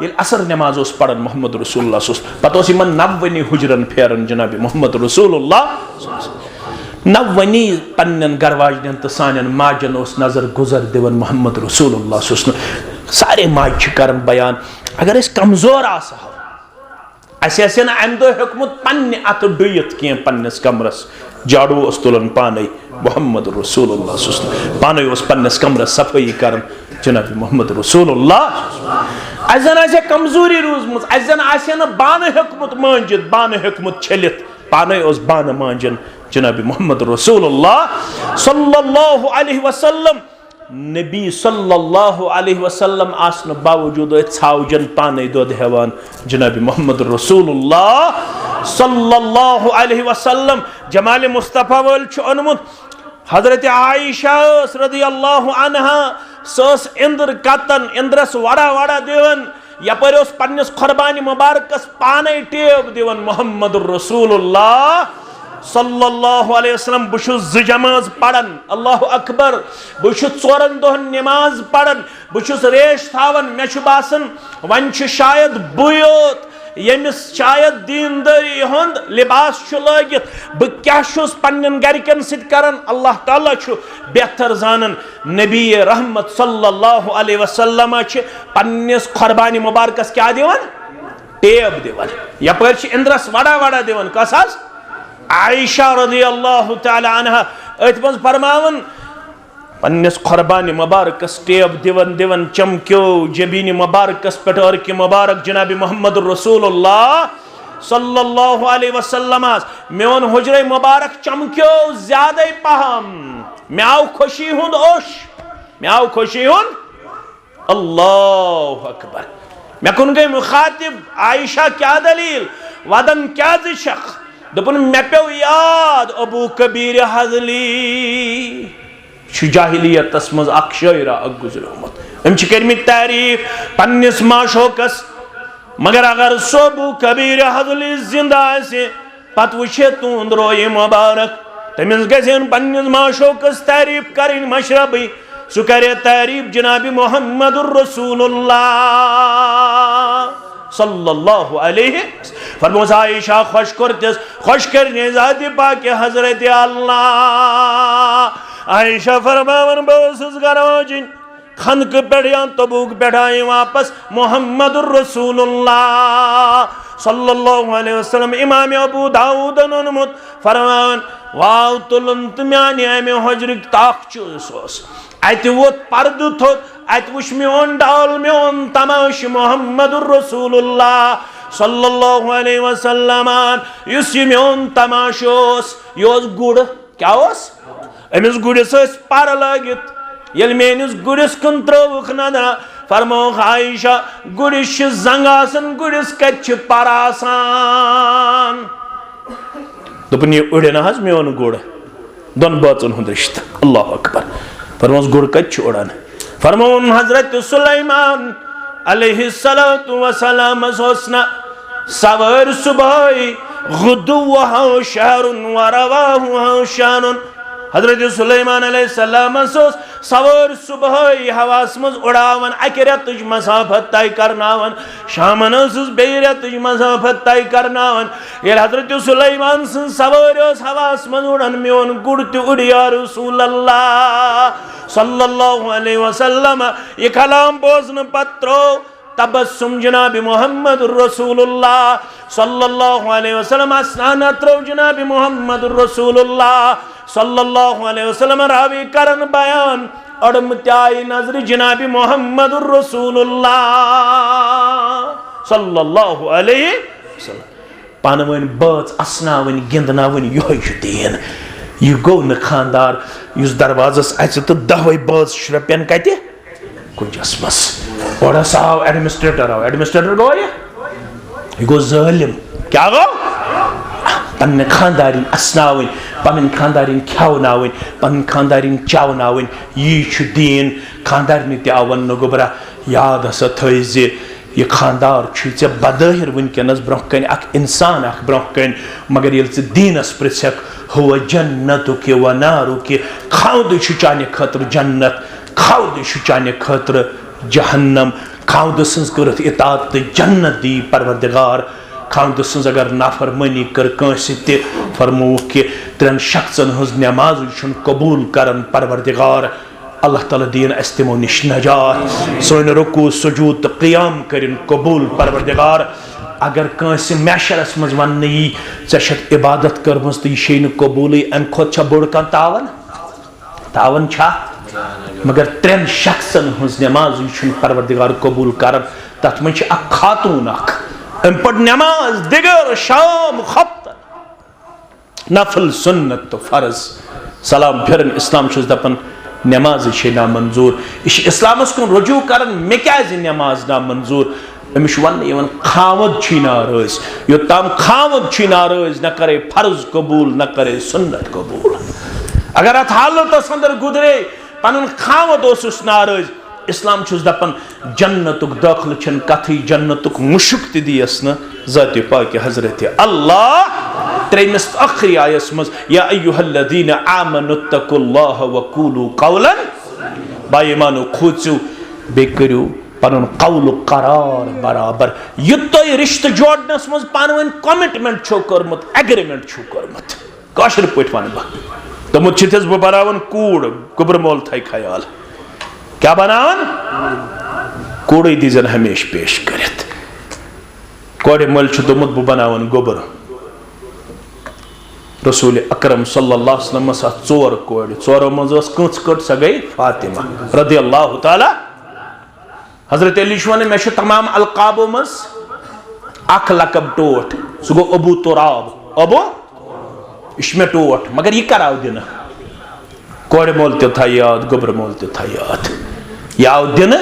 ये असर नमाज पढ़न मोहम्मद रसूलुल्लाह सल्लल्लाहु अलैहि पत नवनी हुजरन फेरन जनाब मोहम्मद रसूलुल्लाह नवनी पन्न गरवाजन तो सान माजन नजर गुजर दिवन मोहम्मद रसूलुल्लाह सल्लल्लाहु अलैहि सारे माज करन बयान अगर अस कमजोर आसो असे ना अम दो हेकमुत पन्ने अत डुयत कह पन्नस कमरस झाड़ू तुलन पाने मोहम्मद रसूलुल्लाह सल्लल्लाहु अलैहि वसल्लम पाने पन्नस कमरस सफाई करन जनाब मोहम्मद रसूलुल्लाह अजन कमजोरी रूजमुत अजन बान हेकमुत मांजित बान हेकमुत छलित पाने बान मांजन जनाब मोहम्मद रसूलुल्लाह सल्लल्लाहु अलैहि वसल्लम नबी सल्लल्लाहु अलैहि वसल्लम आसन बावजूद छावजन पाने दोद हेवान जनाब मोहम्मद रसूलुल्लाह सल्लल्लाहु अलैहि वसल्लम जमाल मुस्तफा वल अनमुत हजरत आयशा रदियल्लाहु अन्हा सस इंद्र कतन इंद्रस वड़ा वड़ा दिवन यपर पन्नस खुरबानी मुबारकस पाने टेब दिवन मोहम्मद रसूलुल्लाह सल्लल्लाहु अलैहि वसल्लम बुशुस ज जमाज पढ़न अल्लाहु अकबर बुशुस चोरन दोहन नमाज पढ़न बुशुस रेश थावन मे बासन वन शायद बुयोत यमिस शायद दीनदारी हुंद लिबास लगित बह क्या पन्न गरकन सत करन अल्लाह ताला बेहतर जानन नबी रहमत सल्लल्लाहु अलैहि वसल्लम पन्नस खुरबानी मुबारकस क्या दिवन टेब दिवन यपर इंद्रस वड़ा वड़ा दिवन कस आयशा रज़ियल्लाहु तआला अन्हा अतमज फरमावन पन्नस खुरबानी मुबारकस टेब दिवन दिवन चमक्यो जबीनी मुबारकस पेटर की मुबारक जनाब मोहम्मद रसूलुल्लाह सल्लल्लाहु अलैहि वसल्लम मेन हुजरे मुबारक चमक्यो ज्यादा पहम मे आव खुशी हुंद ओश मे आव खुशी हुंद अल्लाहु अकबर मे कुन गई मुखातिब आयशा क्या दलील वदन क्या शख दपुन मे पे याद अबू कबीर हजली जाहिलियत मज अख शायरा गुजरोमुत अम कर्म तारीफ पन्नस माशोकस मगर अगर सो अबू कबीर हजली जिंदा पत वुछे तुंद रोय मुबारक तमिस गन पन्नस माशोकस तारीफ करें मशरबी सह करे तारीफ जनाब मोहम्मद रसूलुल्लाह सल्लल्लाहु अलैहि फरमोस आयशा खुश करतिस खुश करने जाति पाक हजरत अल्लाह आयशा फरमावन बस गरवाजिन खनक पेड़ियां तबूक बैठाए वापस मोहम्मद रसूलुल्लाह सल्लल्लाहु अलैहि वसल्लम इमाम अबू दाऊद ननमुत फरमान वाव तुलंत म्याने में हजरत ताकचोस अत वोत पर्द थोत अत वुश मोन डाल मोन तमाश मोहम्मद रसूलुल्लाह सल्लल्लाहु अलैहि वसल्लम युस मोन तमाश यह गुड़ क्या अमिस गुड़िस पर लगित ये मेनिस गुड़िस कुन त्रोवुख नजर फरमो आयशा गुड़िस जंग आसन गुड़िस कत पर आसान दोपन यह उड़न हज मोन गुड़ दोन बाचन हुंद रिश्त अल्लाह अकबर फरमोस गुड़ कत उड़ान फरमोन हजरत सुलैमान अलैहिस्सलातु वस्सलाम सोसना सवर सुबह गुदुव्वहु शहरुन व रवाहुहु शहरुन। हजरत सुलेमान अलैहिस्सलाम सवार सुबह हवास मज उड़ावन अकि रेतुच मसाफत तय करनावन शामन बेयि रेतुच मसाफत तय करनावन। ये हजरत सुलेमान सन सवार हवास मज उड़न मेन गुड़ तु उड़ या रसूल अल्लाह सल्लल्लाहु अलैहि वसल्लम। ये कलाम बोजन पत्रो तबस्सुम जनाब मोहम्मद रसूलुल्लाह सल्लल्लाहु अलैहि वसल्लम। अस्नान त्रो जनाब मोहम्मद रसूलुल्लाह सल्लल्लाहु अलैहि वसल्लम। रावी करन बयान अड़म त्याई नजर जनाब मोहम्मद रसूलुल्लाह सल्लल्लाहु अलैहि वसल्लम। पानवन बात असनावन गिंदनावन योय दीन। यह गो न खानदार युस दरवाजस अच तो दहवे बात श्रपियन कते कुंजस मस और आव एडमिनिस्ट्रेटर गो ये गो जालिम। क्या गो पन्न खानदारिन असनावन पन्न खानदारिन खवनावन पन्न खानदारिन चावनावन। यह दीन खानदारिन त आवन गोबरा याद हसा थज यह खानदार चे बदहिर वनकस ब्रोह इंसान ब्रोह मगर ये दीनस पृछक हुआ जन्नतुक व नारुक। खाउद चाने खतर जन्नत खाउद चाने खतर जहन्नम। खाउद सज कर इतात तो जन्नत दी परवरदिगार। खाउद सज अगर नाफरमानी कर कंस ते फरमोक कि 3 शख्सन हज नमाज कबूल करन परवरदिगार। अल्लाह ताला दीन अस तिमो निश नजात। सोन रुकू सुजूद तो क़ियाम करिन कबूल परवरदिगार। अगर कंस मैशरस मज वन यी ऐ इबादत कर्मस तो यह कबूल अम खोत बोड़ कह तावन तावन छा। मगर 3 शख्सन हज नमाज परवरदिगार कबूल कर। तथ मज खातून अम पढ़ नमाज दिगर शाम खफ्त नफल सुन्नत तो फर्ज सलाम फिर इस्लाम दपन नमाज ना मंजूर। यह इस्लामस कुन रुजू कर मे क्या नमाज ना मंजूर। अमिश वन खावद नाराज योताम खावद नाराज न करे फर्ज कबूल न करे सुन्नत कबूल। अगर अत हालत अंदर गुजरे पन खावद नाराज इस्लाम दपन जन्नतुक दाखिल छन कथी जन्नतुक मुशक दियस न ज़ात पाक हजरत अल्लाह। 3 आखिरी आयस मज या अय्युहल्लज़ीना आमनुत्तकुल्लाह व कूलू कौलन। बाईमानो खोचु बे करियो पन कौल करार बराबर। यह तुम रिश्त जोड़नस मज पानवन कमिटमेंट छो कर्मुत एग्रीमेंट छो कर्मुत काशर पे वन बह दोमुत छिस बह बनावन कूड़ गुबर मोल थी ख्याल क्या बनावन कूड़ दीजन हमेश पेश करित। कोड़े मोल दोमुत बह बनावन गोबर। रसूल अकरम सल्लल्लाहु अलैहि वसल्लम सा 4 कोड़ 4 मज कंच कट सा गई फातिमा रदियल्लाहु ताला। हजरत अली वन मे तमाम अलकाबों मज अख लकब टोट सह गो अबू तुराब अबू मे टोट मगर यह कर दिन कोड़ मोल था याद गोबर मोल था याद यह आव दिन।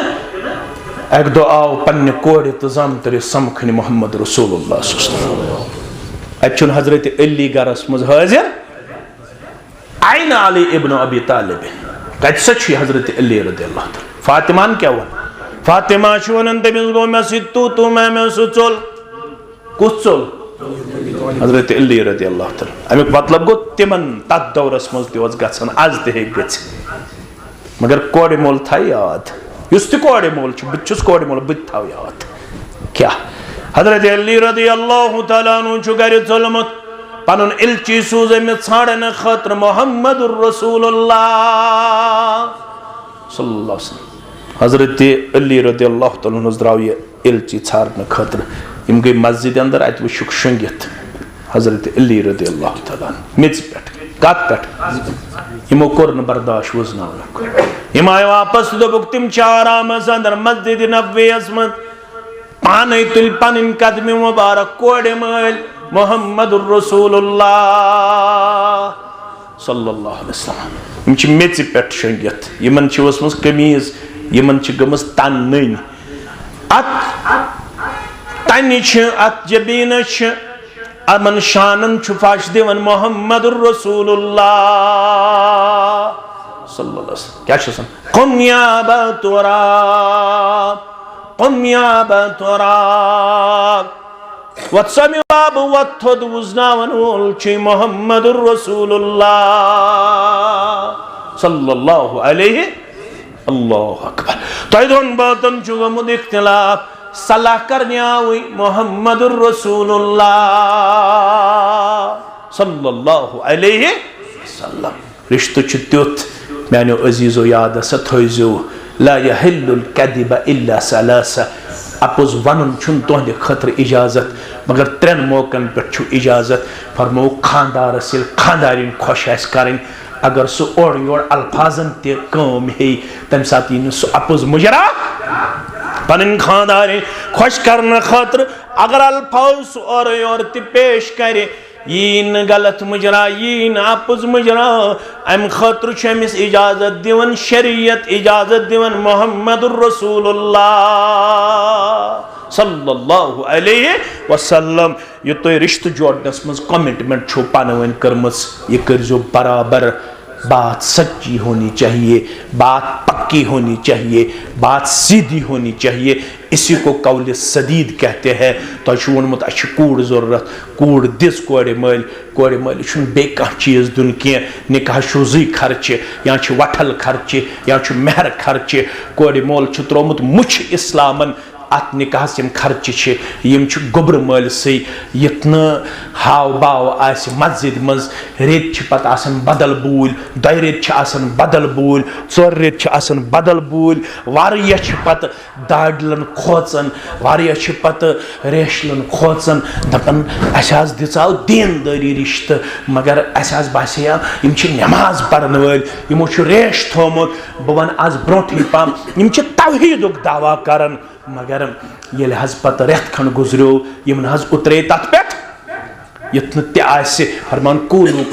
एक दो आव पन्ने कोड़ तो जम तर समखन मोहम्मद रसूलुल्लाह अचुन हजरत अली गरस मज हाजिर आइन अली इब्न अबी तालिब कत सच हजरत अली रदियल्लाहु ताला। फातिमान क्या वन फातिमा वन तमिस गो मे तू मे चोल कुस चोल हजरत अली रदियल्लाहु ताला। अमुक मतलब गो तिमन तथ दौरस मज तज गन आज ते ग मगर कोड़ मोल था याद युस कोड़ मोल बहुत कोड़ मोल बह थव याद क्या। हजरत अली रदियल्लाहु ताला अन्हु गर चलमुत पनुन इल्ची सूज छाड़न खतर मोहम्मद रसूलुल्लाह सल्लल्लाहु अलैहि वसल्लम। हजरत अली रदियल्लाहु ताला अन्हु द्राव यह इल्ची छाड़न खतर यम गई मस्जिद अंदर अत वुक शंगित हजरत अली रदियल्लाहु ताला मिज पे कत पे यमो कोर न बर्दाश्त वजन यम आय वापस दोपुक तिम आराम अंदर मस्जिद नबवी मज पान तुल पन कदम मुबारक कोड़ मल मोहम्मद रसूलुल्लाह सल्लल्लाहु अलैहि वसल्लम। यम मेच पे शंगित यमन वसम कमीज यमन गमस तन अत तन अत जबीन अमन शानन फश दिवन मोहम्मद रसूलुल्लाह सल्लल्लाहु अलैहि वसल्लम। क्या कुम या बतुराब कुम या बतुराब वत्समि बाब वत्थोद वुजनावन वोलची मुहम्मदुर रसूलुल्लाह सल्लल्लाहु अलैहि अल्लाहु अकबर। तोय दोन बातन जुगमुद इख्तिलाफ सलाह करने आई मुहम्मदुर रसूलुल्लाह सल्लल्लाहु अलैहि वसल्लम। रिश्तो छ त्युत मैंने अजीजो याद सा थोइजो ला यहिल्लुल कदिब इल्ला सलासा। अपोज वनुन छुन तुहंदे खतर इजाजत मगर त्रेन मौकन पे छु इजाजत। फरमो खानदार सिल खानदारिन खुश आस करन अगर सो और योर अल्फाजन ते काम है तम साथ सो अपोज मुजरा पन खानदारिन खुश करने खतर अगर अल्फाज और योर ते पेश करे यीन गलत मुजरा यीन अपुज मुजरा अम खतर अमिस इजाजत दिवन शरीयत इजाजत दिवन मुहम्मदुर रसूलुल्लाह सल्लल्लाहु अलैहि वसल्लम। ये तो रिश्त जोड़नस मज कमिटमेंट छो पानवन करमस ये करजो बराबर। बात सच्ची होनी चाहिए, बात पक्की होनी चाहिए, बात सीधी होनी चाहिए। इसी को कौल सदीद कहते हैं। तो वोनमुत कूड़ जरूरत कूड़ दिस कोड़े मल बे कह चीज़ दुन कह निकाह शुजी खर्चे या वठल खर्चे या मेहर खर्चे कोड़े मोल त्रोमुत मुछ इस्लामन अत निकाह खर्चे गोबर मल सी युत हाव बाव आस मस्जिद मज रेत पत बदल बूल दो रेत बदल बूल चोर रेत बदल बूल वारिया पत दाड़लन खोचन वारिया पत रेशलन खोचन दपन अस दिचाव दीनदारी रिश्त मगर अस बासिया नमाज पढ़न वल यमो रेश थोमुत बह वन आज ब्रोठी पम तौहीदुक दावा करन मगर ये हज पत रेत खंड गुजरो यमन हज उतरे तथ पे युत फरमान कूलू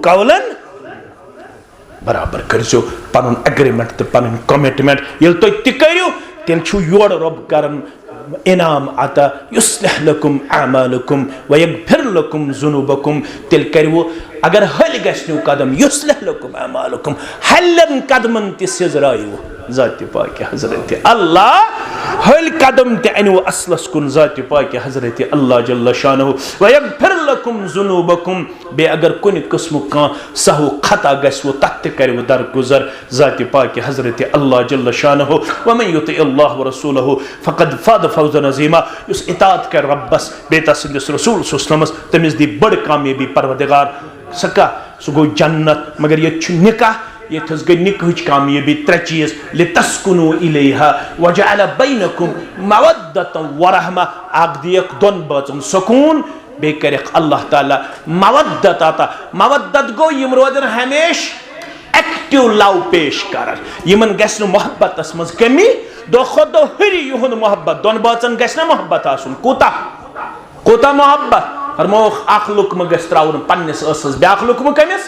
कौलन बराबर करजो पन एग्रीमेंट तो पन कमिटमेंट ये तुम तू तेल योर रब कर इनाम अता युस्लिह लकुम अमालकुम व यगफिर लकुम जुनूबकुम तेल करो अगर हल गस्नु कदम युस्लिह लकुम अमालकुम हलन कदमन ते सिजरायो ज़ाति पाक हज़रत अल्लाह हल कदम ते अनु असलस कुन ज़ाति पाक हज़रत अल्लाह जल्ल शानहु व यगफिर लकुम जुनूबकुम बे अगर कुन किस्म का सहु खता गस्व तत करव दरगुजर ज़ाति पाक हज़रत अल्लाह जल्ल शानहु व मन युति अल्लाह व रसूलहु फक़द फाद फौज़न अज़ीमा उस इताअत कर रब्बस बेता सिंदस रसूल सल्लल्लाहु तमिस दी बड़ कामयाबी परवरदिगार सका सो गो जन्नत मगर ये निकाह ये गई निकाह कामयाबी त्रे चीज लितस्कुनु इलैहा वजअल बैनकुम मवद्दतन व रहमा आग दियक दोन बचन सुकून बे करक अल्लाह ताला मवद्दत आता मवद्दत गो यम रोदन हमेश एक्टिव लव पेश करन यमन गस मोहब्बत मज कमी दो खुद दो हरी युहन मोहब्बत दोन बचन गस मोहब्बत आसुन कोता कोता मोहब्बत फरमो अख लुकम गस त्राउन पन्निस असस ब्याख लुकम कमिस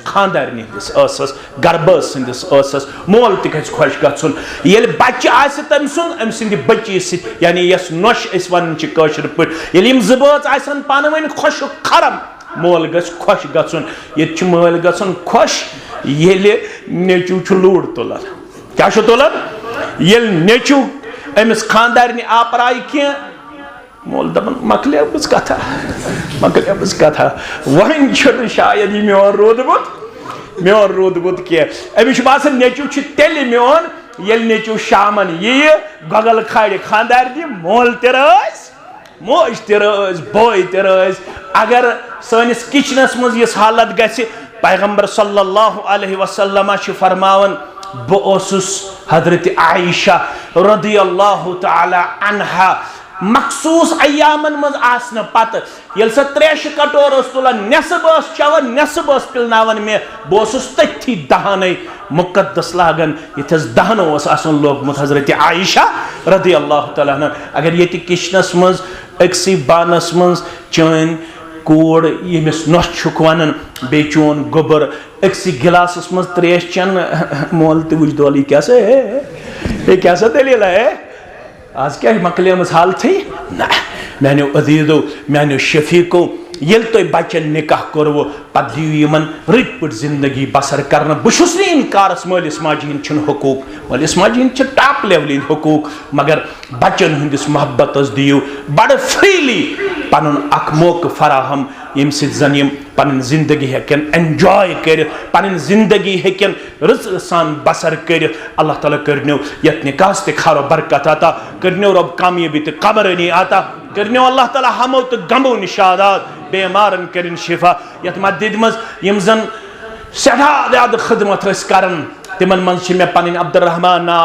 खानदारनी हंदिस असस गरबस हंदिस असस मोल त गस खुश गछुन येल बच्चे आस तम सुन अम सिंदि बच्ची सि यानी यस नोश इस वन च कशर पट येल यम जबत आसन पानवन खुश खरम मोल गस खुश गछुन ये च मोल गछुन खुश येल नेचू छ लूड तोलन क्या छ तोलन येल नेचू अमिस खानदारनी आपराई के मोल दपन मकलेबस कथा वन शायद यह मोन रोदमुत कह अमिस बासन नेचू तेल मोन ये नेचू शामन यह गगल खाड़ खानदार दी मोल तस मोज तस बोय तस अगर सनिस किचनस मज यह हालत गि पैगंबर सल्लल्लाहु अलैहि वसल्लम फरमावन बस हजरत आयशा रदियल्लाहु तआला अन्हा मखसूस अयामन मज आसन पत ये स त्रेश कटोर तुलान नेसब चवन नेसब पिलनावन मे बस तथी दहाने मुकद्दस लागन यथस दहनो आसन लोगमुत हजरत आयशा रदियल्लाहु तआला अन्हा अगर ये किचनस मज अक्सी बानस मज चन कोड़ यमिस नोश छुक वनन बे चोन गोबर अक्सी गिलासस मज त्रेश चन मोल त वुज दोली क्या सा दलील है आज क्या मकले हाल थी ना मैंने अजीजो मैंने शफीको येल तो बच्चन निकाह करवो पत दियो यमन रट पट जिंदगी बसर करना बहुस इनकारस मालिस माजी हंद हकूक मालिस माजी हंद टॉप लेवल हकूक मगर बच्चन हंदिस मोहब्बत दियो बड़ फ्रीली पन अख मौक फराहम यम जन यम पन जिंदगी हेकन एंजॉय कर पन जिंदगी हेकन रज सान बसर कर अल्लाह ताला करनो यत निकास ते खारो बरकत आता करनो रब कामयाबी ते कबरनी आता करनो अल्लाह ताला हमो तो गमो निशादात बेमारन करिन शिफा यत मस्जिद मज यम जन सदा याद खिदमत करन तिमन मन मे पन अब्दुर्रहमान ना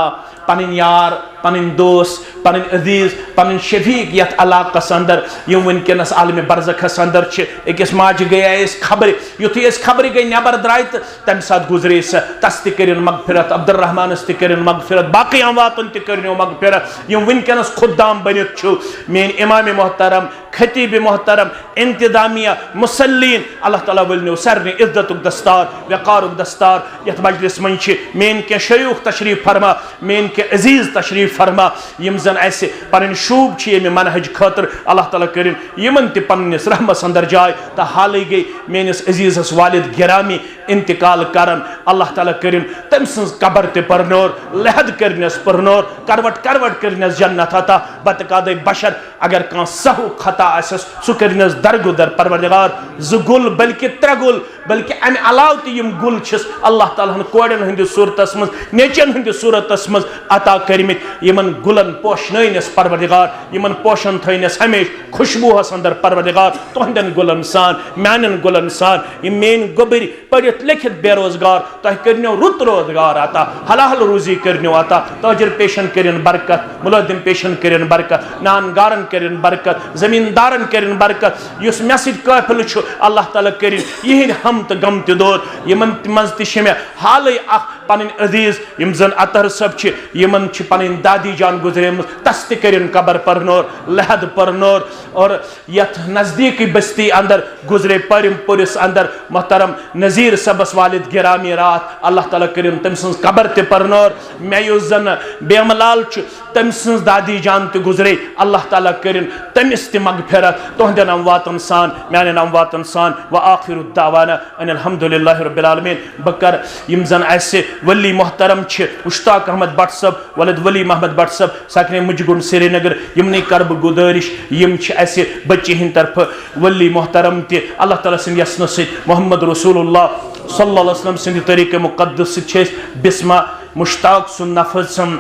पन यार पन दोस्त पन अजीज पन शफीक यथ इलाकस अंदर यम वनकस आलम बरज़खस अंदर अकिस माज गए खबर युथु खबर गई नबर द्राय तो तम सात गुजरे तस तन मगफिरत अब्दुर्रहमानस तन मगफिरत बाकी अमवातन तनो मगफिरत यम वनकस खुदाम बनित मेन इमाम मोहतरम खतीब मोहतरम इंतजामिया मुसल्लीन अल्लाह ताला वलनो सरने इज्जत दस्तार वक़ार दस्तार यथ मजलिस मन मेन के शयूख तशरीफ फरमा मेन के अजीज तशरीफ फरमा यम जन ऐसे पन शूब ये मनहज खतर अल्लाह ताला करिन यमन ते पन्निस रहमस अंदर जाय तो हाल गई मेनिस अजीजस वालिद गिरामी इंतकाल करन अल्लाह ताला करिन तम सज कबर ते परनोर लहद करनस परनोर करवट करवट करनस जन्नत अता बतकादे बशर अगर कां सहु खता आसस सु करनस दरगुदर परवरदिगार ज गुल बल्कि त्रे गुल बल्कि अम अलाव ते यम गुल छस अल्लाह ताला हन कोडन हंद सूरतस मज नेचन हंद सूरतस मज अता करमित यमन गुलन पोशनस परवरदिगार यमन पोशन थनस हमेश खुशबू हस अंदर परवरदिगार तुहंदन गुलन सान म्यानन गुलन सान यम मेन गोबरी पढ़ित लिखित बेरोजगार तह करनो रुत रोजगार आता हलाल रूजी करनो आता ताजर पेशन करिन बरकत मुलाजिम पेशन करिन बरकत नानगारन करिन बरकत जमींदारन करिन बरकत युस मसिद काफिल छु अल्लाह ताला करिन यहिन हम त गम त दोर यमन मज त मे हाल पन अजीज यम जन अतर सब यमन पन दादी जान गुजरेम तस तरिन कबर परनोर लहद परनोर और यथ नजदीक बस्ती अंदर गुजरे परिम पुरिस अंदर मोहतरम नजीर सबस वालिद गिरामी रात अल्लाह ताला करिन तम सज कबर ते परनोर मे युस जन बेमलाल तम सज दादी जान ते गुजरे अल्लाह ताला करिन तमिस ते मगफिरत तुहंदन अमवातन सान म्यान अमवातन सान व आखिरु दावाना अनिल हम्दुलिल्लाहि रब्बिल आलमीन बकर यम जन ऐसे वली मोहतरम मुश्ताक अहमद भट्ट सब वलद वली मोहम्मद भट्ट सब सकने मुजगुन श्रीनगर यमने करब गुदारिश यम ऐसे बच्चे हिंद तरफ वली मोहतरम ते अल्लाह ताला सिंह यसन से मोहम्मद रसूलुल्लाह सल्लल्लाहु अलैहि वसल्लम सिंह तरीके मुकद्दस से बिस्मा मुश्ताक सुन नफसम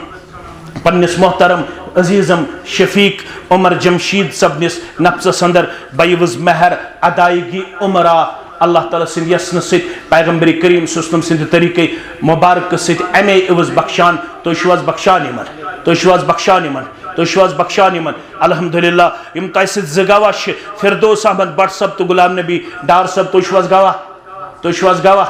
पन्निस मोहतरम अजीजम शफीक उमर जमशीद सबनिस नफ्स अंदर बैवज महर अदायगी उमरा अल्लाह ताला सिंह यसन से पैगंबर करीम सुस्लम सिंह तरीके मुबारक से अमे इवज बख्शान तो शुवाज बख्शान इमन तो शुवाज बख्शान इमन तो शुवाज बख्शान इमन अल्हम्दुलिल्लाह यम तैसे जगावा फिरदौस अहमद भट्ट सब तो गुलाम नबी डार सब तो शुवाज गावा तो शुवाज गावा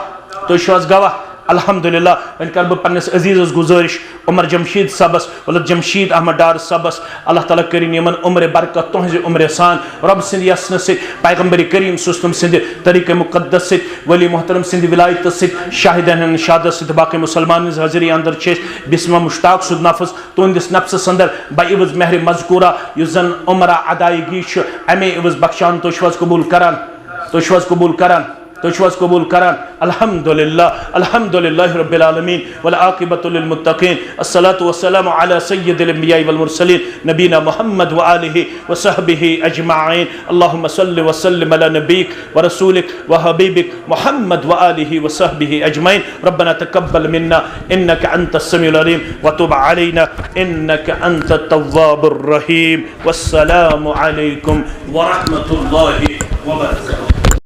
तो शुवाज गावा अल्हम्दुलिल्लाह वन कर पन्निस अजीज़ गुजारिश उमर जमशीद सबस वलद जमशीद अहमद डार सबस अल्लाह ताला करीन यमन उम्र बरकत तुहज उम्र सान रब सिंध यसन से पैगंबर करीम सुस्लम सिंध तरीके मुकद्दस से वली मोहतरम सिंध विलायत से शाहिदन शहादत से बाकी मुसलमान हाजिरी अंदर शेष बिस्मा मुश्ताक सुद नफ्स तुंदिस नफ्स अंदर बाइवज महर मजकूरा युजन उम्र अदायगी अमे इवज बख्शान तो शवाज कबूल करान तो शवाज कबूल करान तो शुवाज कबूल करान अल्हम्दुलिल्लाह अल्हम्दुलिल्लाहि रब्बिल आलमीन वल आक़िबतु लिल मुत्तक़ीन अस्सलातु वस्सलामु अला सय्यिदिल अंबिया'i वल मुरसलीन नबीना मुहम्मद व आलिहि व सहबिहि अजमाइन अल्लाहुम्मा सल्लि व सल्लिम अला नबीक व रसूलिक व हबीबिक मुहम्मद व आलिहि व सहबिहि अजमाइन रब्बना तक़ब्बल मिन्ना इन्नका अंतस समीउल अलीम व तुब अलैना इन्नका अंतत तव्वाबुर रहीम वस्सलामु अलैकुम व रहमतुल्लाहि व बरकातुहू।